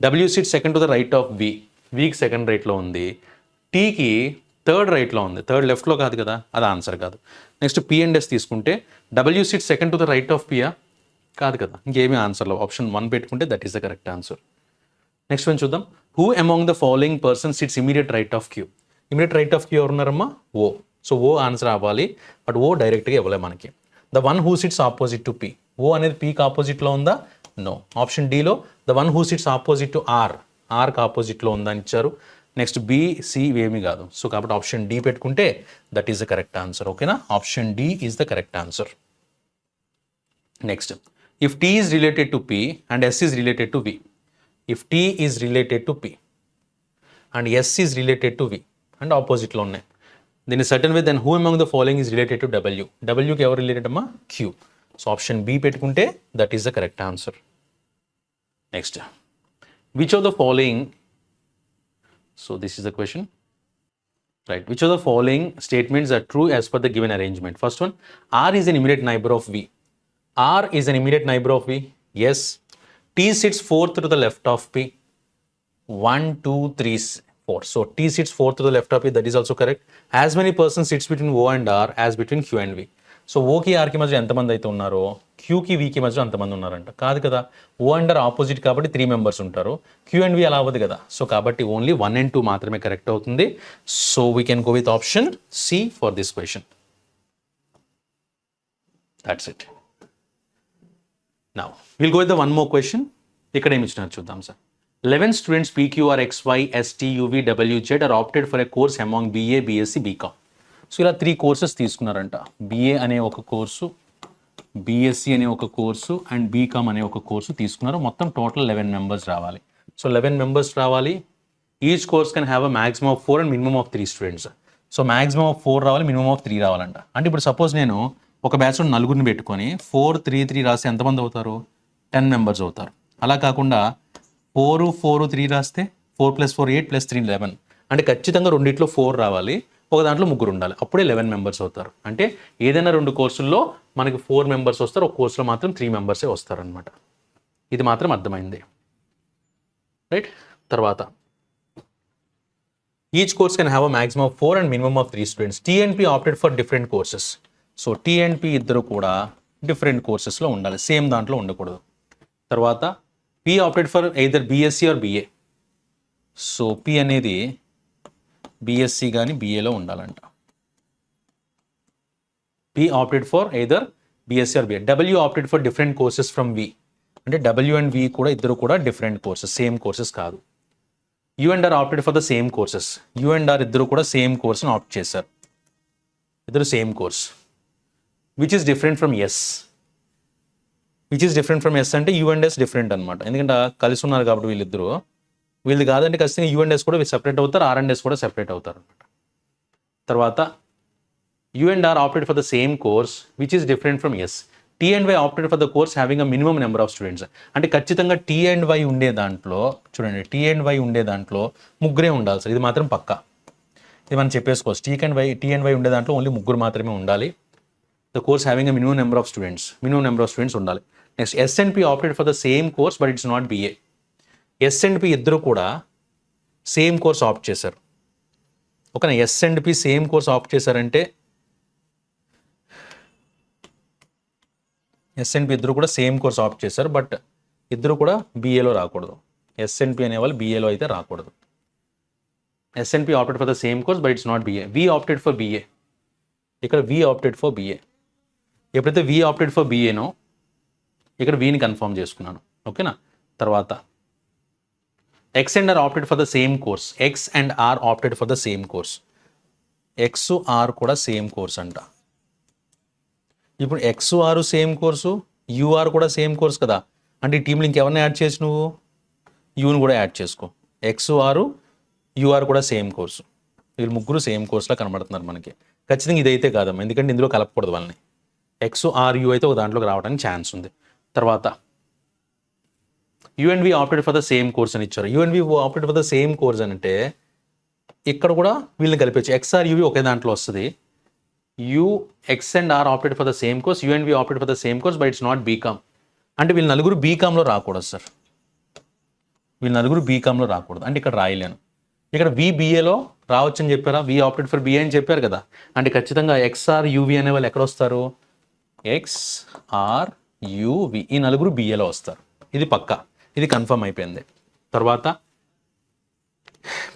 W sit second to the right of V, వికి సెకండ్ రైట్లో ఉంది, టీకి థర్డ్ రైట్లో ఉంది, థర్డ్ లెఫ్ట్లో కాదు కదా, అది ఆన్సర్ కాదు. నెక్స్ట్ పి అండ్ ఎస్ తీసుకుంటే W sit second to the right of పియా, కాదు కదా, ఇంకేమీ ఆన్సర్లో. ఆప్షన్ 1 పెట్టుకుంటే that is the correct answer. Next one చూద్దాం. Who among the following person sits immediate right of Q. Immediate right of Q ఎవరున్నారమ్మా, O. So O answer అవ్వాలి, but O డైరెక్ట్గా ఇవ్వలే మనకి. The one who sits opposite to P. O అనేది పీకి ఆపోజిట్లో ఉందా, నో. ఆప్షన్ డీలో the one who sits opposite to R, ఆర్కి ఆపోజిట్లో ఉందా అని ఇచ్చారు. నెక్స్ట్ బి సి ఇవేమీ కాదు. సో కాబట్టి ఆప్షన్ డి పెట్టుకుంటే that is the correct answer. ఓకేనా, option D is the correct answer. Next, if T is related to P and S is related to V. If T is related to P and S is related to V and ఆపోజిట్లో ఉన్నాయి, దీని certain way then who among the following is related to W. డబ్ల్యూకి ఎవరు related అమ్మా, క్యూ. So option B పెట్టుకుంటే that is the correct answer. Next, which of the following, so this is the question, right, which of the following statements are true as per the given arrangement. First one, R is an immediate neighbor of V. R is an immediate neighbor of V, yes. T sits fourth to the left of P, 1 2 3 4. So T sits fourth to the left of P, that is also correct. As many persons sits between O and R as between Q and V. So ఓకి ఆర్కి మధ్య ఎంతమంది అయితే ఉన్నారో క్యూకి వీకి మధ్య అంతమంది ఉన్నారంట, కాదు కదా. ఓ అండ్ ఆర్ ఆపోజిట్ కాబట్టి 3 మెంబర్స్ ఉంటారు, క్యూ అండ్ వి అలా అవ్వదు కదా. సో కాబట్టి ఓన్లీ 1 and 2 మాత్రమే కరెక్ట్ అవుతుంది. So we can go with option C for this question. That's it. Now will go with the one more question. ఇక్కడ ఏమి ఇచ్చినారు చూద్దాం sir. 11 students PQR XY ST UV WZ are opted for a course among BA BSc BCom. So ఇలా 3 courses తీసుకున్నారంట. BA అనే ఒక course, BSc అనే ఒక course and BCom అనే ఒక కోర్సు తీసుకున్నారు. మొత్తం టోటల్ 11 మెంబర్స్ రావాలి. సో 11 మెంబర్స్ రావాలి. Each course can have a maximum of 4 and minimum of 3 students. So maximum of 4 రావాలి, మినిమం ఆఫ్ 3 రావాలంట. అంటే ఇప్పుడు సపోజ్ నేను ఒక బ్యాచ్లో నలుగురిని పెట్టుకొని 4-3-3 రాస్తే ఎంతమంది అవుతారు? 10 మెంబర్స్ అవుతారు. అలా కాకుండా 4-4-3 రాస్తే 4 + 4 8 + 3 11. అంటే ఖచ్చితంగా రెండిట్లో 4 రావాలి, ఒక దాంట్లో ముగ్గురు ఉండాలి, అప్పుడే 11 మెంబర్స్ అవుతారు. అంటే ఏదైనా 2 కోర్సుల్లో మనకి 4 మెంబర్స్ వస్తారు, ఒక కోర్సులో మాత్రం 3 మెంబర్సే వస్తారనమాట. ఇది మాత్రం అర్థమైంది, రైట్? తర్వాత each course can have a maximum of 4 and minimum of 3 students. T and P opted for different courses. So T and P ఇద్దరు కూడా డిఫరెంట్ కోర్సెస్లో ఉండాలి, సేమ్ దాంట్లో ఉండకూడదు. తర్వాత P opted for either BSc or BA. So P అనేది బీఎస్సీ కానీ బీఏలో ఉండాలంట. P opted for either BSc or BA. W opted for different courses from V. అంటే డబ్ల్యూ అండ్ వి కూడా ఇద్దరు కూడా డిఫరెంట్ కోర్సెస్, సేమ్ కోర్సెస్ కాదు. U and R opted for the same courses. U and R ఇద్దరు కూడా same కోర్స్ని opt చేశారు, ఇద్దరు same course. Which is different from S. Which is different from S అంటే యూ అండ్ ఎస్ డిఫరెంట్ అనమాట, ఎందుకంటే కలిసి ఉన్నారు కాబట్టి వీళ్ళిద్దరు. వీళ్ళది కాదంటే ఖచ్చితంగా యూ అండ్ ఎస్ కూడా సెపరేట్ అవుతారు, ఆర్ అండ్ ఎస్ కూడా సెపరేట్ అవుతారు అనమాట. తర్వాత U and R opted for the same course which is different from S. T and Y opted for the course having a minimum number of students. అంటే ఖచ్చితంగా tea and why ఉండే దాంట్లో, చూడండి, tea and why ఉండే దాంట్లో ముగ్గురే ఉండాలి sir, ఇది మాత్రం పక్కా. ఇది మనం చెప్పేసుకోవచ్చు, టీ అండ్ వై ఉండే దాంట్లో ఓన్లీ ముగ్గురు మాత్రమే ఉండాలి. The course having a minimum number of students ఉండాలి. Next S and P opted for the same course but it's not BA. S and P ఇద్దరు కూడా సేమ్ కోర్స్ ఆప్ట్ చేశారు. ఓకేనా, S and P same course opt చేశారంటే S and P ఇద్దరు కూడా same course opt చేశారు, but ఇద్దరు కూడా బీఏలో రాకూడదు. ఎస్ అండ్ పి అనేవాళ్ళు బీఏలో అయితే రాకూడదు. S and P opted for the same course but it's not BA. V opted for BA. ఇక్కడ వి ఆప్టెడ్ ఫర్ బిఏ. ఎప్పుడైతే వి ఆప్టెడ్ ఫర్ బిఏనో ఇక్కడ వీని కన్ఫర్మ్ చేసుకున్నాను. ఓకేనా. తర్వాత X and R opted for the same course. X and R opted for the same course. X R కూడా same course అంట. ఇప్పుడు X R same course, U R కూడా సేమ్ కోర్స్ కదా. అంటే ఈ టీంలో ఇంకెవరిని యాడ్ చేసి నువ్వు యూని కూడా యాడ్ చేసుకో. ఎక్స్ ఆరు యూఆర్ కూడా సేమ్ కోర్సు. వీళ్ళు ముగ్గురు సేమ్ కోర్సులో కనబడుతున్నారు మనకి. ఖచ్చితంగా ఇదైతే కాదమ్మా, ఎందుకంటే ఇందులో కలపకూడదు వాళ్ళని. ఎక్స్ ఆర్ యూ అయితే ఒక దాంట్లోకి రావడానికి ఛాన్స్ ఉంది. తర్వాత U and V opted for the same course అని ఇచ్చారు. U and V opted for the same course అని అంటే ఇక్కడ కూడా వీళ్ళని కలిపేచ్చు. ఎక్స్ఆర్ యూవి ఒకే దాంట్లో వస్తుంది. U X and R opted for the same course, U and V opted for the same course but it's not BCom. అంటే వీళ్ళు నలుగురు బీకామ్లో రాకూడదు సార్, వీళ్ళు నలుగురు బీకామ్లో రాకూడదు. అంటే ఇక్కడ రాయలేను. ఇక్కడ విబిఏలో రావచ్చు అని చెప్పారా, వి ఆప్టెడ్ ఫర్ బిఏ అని చెప్పారు కదా. అంటే ఖచ్చితంగా ఎక్స్ఆర్ యూవి అనే వాళ్ళు ఎక్కడ వస్తారు? ఎక్స్ఆర్ యూవి ఈ నలుగురు బిఏలో వస్తారు. ఇది పక్కా, ఇది కన్ఫర్మ్ అయిపోయింది. తర్వాత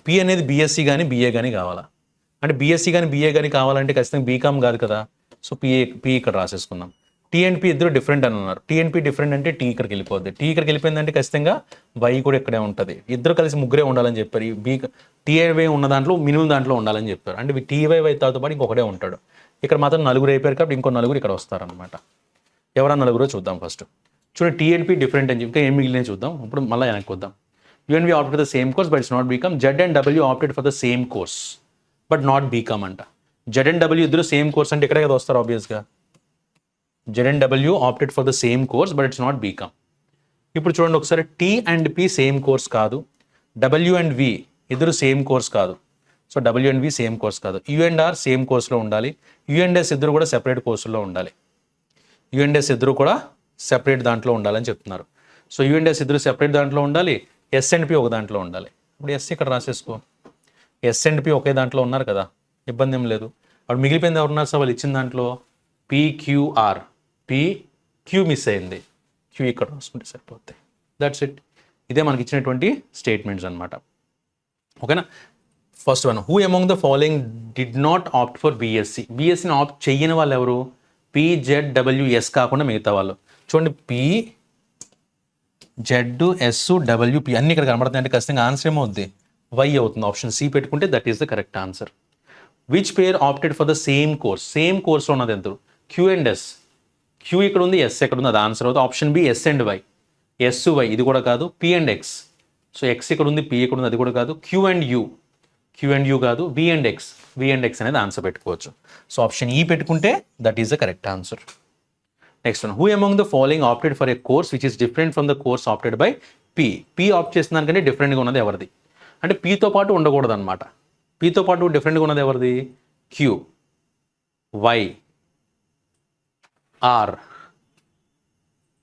పి అనేది బీఎస్సీ కానీ బిఏ కానీ కావాలా. అంటే బీఎస్సీ కానీ బిఏ కానీ కావాలంటే ఖచ్చితంగా బీకామ్ కాదు కదా. సో పి ఇక్కడ రాసేసుకుందాం. టీ అండ్ పి ఇద్దరు డిఫరెంట్ అని ఉన్నారు. టీ అండ్ పి డిఫరెంట్ అంటే టీ ఇక్కడికి వెళ్ళిపోద్ది. టీ ఇక్కడికి వెళ్ళిపోయిందంటే ఖచ్చితంగా వై కూడా ఇక్కడే ఉంటుంది. ఇద్దరు కలిసి ముగ్గురే ఉండాలని చెప్పారు. ఈ టీఐవై ఉన్న దాంట్లో మినిమం దాంట్లో ఉండాలని చెప్పారు. అంటే టీవై తో పాటు ఇంకొకటే ఉంటాడు. ఇక్కడ మాత్రం నలుగురు అయిపోయారు కాబట్టి ఇంకో నలుగురు ఇక్కడ వస్తారనమాట. ఎవరా నలుగురో చూద్దాం ఫస్ట్. చూడండి, టీ అండ్ పి డిఫరెంట్ అని చెప్పి ఇంకా ఏం మిగిలిన చూద్దాం. ఇప్పుడు మళ్ళీ వెనక్కి వద్దాం. U and V opted for the same course but it's not BCom. Z and W opted for the same course but not BCom అంట. జెడ్ అండ్ డబ్ల్యూ ఇద్దరు సేమ్ కోర్స్ అంటే ఇక్కడే కదా వస్తారు ఆబ్వియస్గా. Z and W opted for the same course but it's not BCom. ఇప్పుడు చూడండి ఒకసారి, T and P same course కాదు, డబ్ల్యూ అండ్ వి ఇద్దరు సేమ్ కోర్స్ కాదు. So W and we same course కాదు. యూ అండ్ ఆర్ సేమ్ కోర్స్లో ఉండాలి. You and yes ఇద్దరు కూడా సెపరేట్ కోర్సుల్లో ఉండాలి. యూ అండ్ ఎస్ ఇద్దరు కూడా సెపరేట్ దాంట్లో ఉండాలని చెప్తున్నారు. సో యూ అండ్ ఎస్ ఇద్దరు సెపరేట్ దాంట్లో ఉండాలి. ఎస్ అండ్ పి ఒక దాంట్లో ఉండాలి. ఇప్పుడు ఎస్ ఇక్కడ రాసేసుకో. ఎస్ అండ్ పి ఒకే దాంట్లో ఉన్నారు కదా, ఇబ్బంది ఏం లేదు. అప్పుడు మిగిలిపోయింది ఎవరున్నారు సార్ వాళ్ళు ఇచ్చిన దాంట్లో? పిక్యూఆర్. క్యూ మిస్ అయింది, క్యూ ఇక్కడ రాసుకుంటే సరిపోతాయి. That's it. ఇదే మనకి ఇచ్చినటువంటి స్టేట్మెంట్స్ అనమాట. ఓకేనా. First one, who among the following did not opt for BSc. బీఎస్సీని ఆప్ట్ చెయ్యని వాళ్ళు ఎవరు? పిజెడ్డబ్ల్యూఎస్ కాకుండా మిగతా వాళ్ళు. చూడండి, పి జెడ్ ఎస్ డబ్ల్యూపి అన్ని ఇక్కడ కనబడుతుంది. అంటే ఖచ్చితంగా ఆన్సర్ ఏమవుద్ది? వై అవుతుంది. ఆప్షన్ సి పెట్టుకుంటే that is the correct answer. Which pair opted for the same course. Same కోర్స్లో ఉన్నది ఎంత? Q and yes. క్యూ ఇక్కడ ఉంది, ఎస్ ఎక్కడ ఉంది, అది ఆన్సర్ అవుతుంది. Option B S and Y. S Y ఇది కూడా కాదు. P and X. So X ఇక్కడ ఉంది, పి ఇక్కడ ఉంది, అది కూడా కాదు. Q and U. Q and U కాదు, వి అండ్ ఎక్స్ అనేది ఆన్సర్ పెట్టుకోవచ్చు. సో ఆప్షన్ ఈ పెట్టుకుంటే that is the correct answer. Next one, who among the following opted for a course which is different from the course opted by P. P opt చేసిన దానికంటే డిఫరెంట్గా ఉన్నది ఎవరిది అంటే పీతో పాటు ఉండకూడదు అనమాట. పీతో పాటు డిఫరెంట్గా ఉన్నది ఎవరిది? Q, Y, R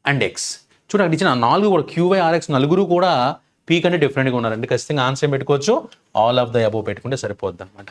and X. చూడండి అక్కడ ఇచ్చిన 4 కూడా క్యూవై ఆర్ఎక్స్ నలుగురు కూడా పీ కంటే డిఫరెంట్గా ఉన్నారండి. ఖచ్చితంగా ఆన్సర్ పెట్టుకోవచ్చు, ఆల్ ఆఫ్ ద అబోవ్ పెట్టుకుంటే సరిపోద్ది అనమాట.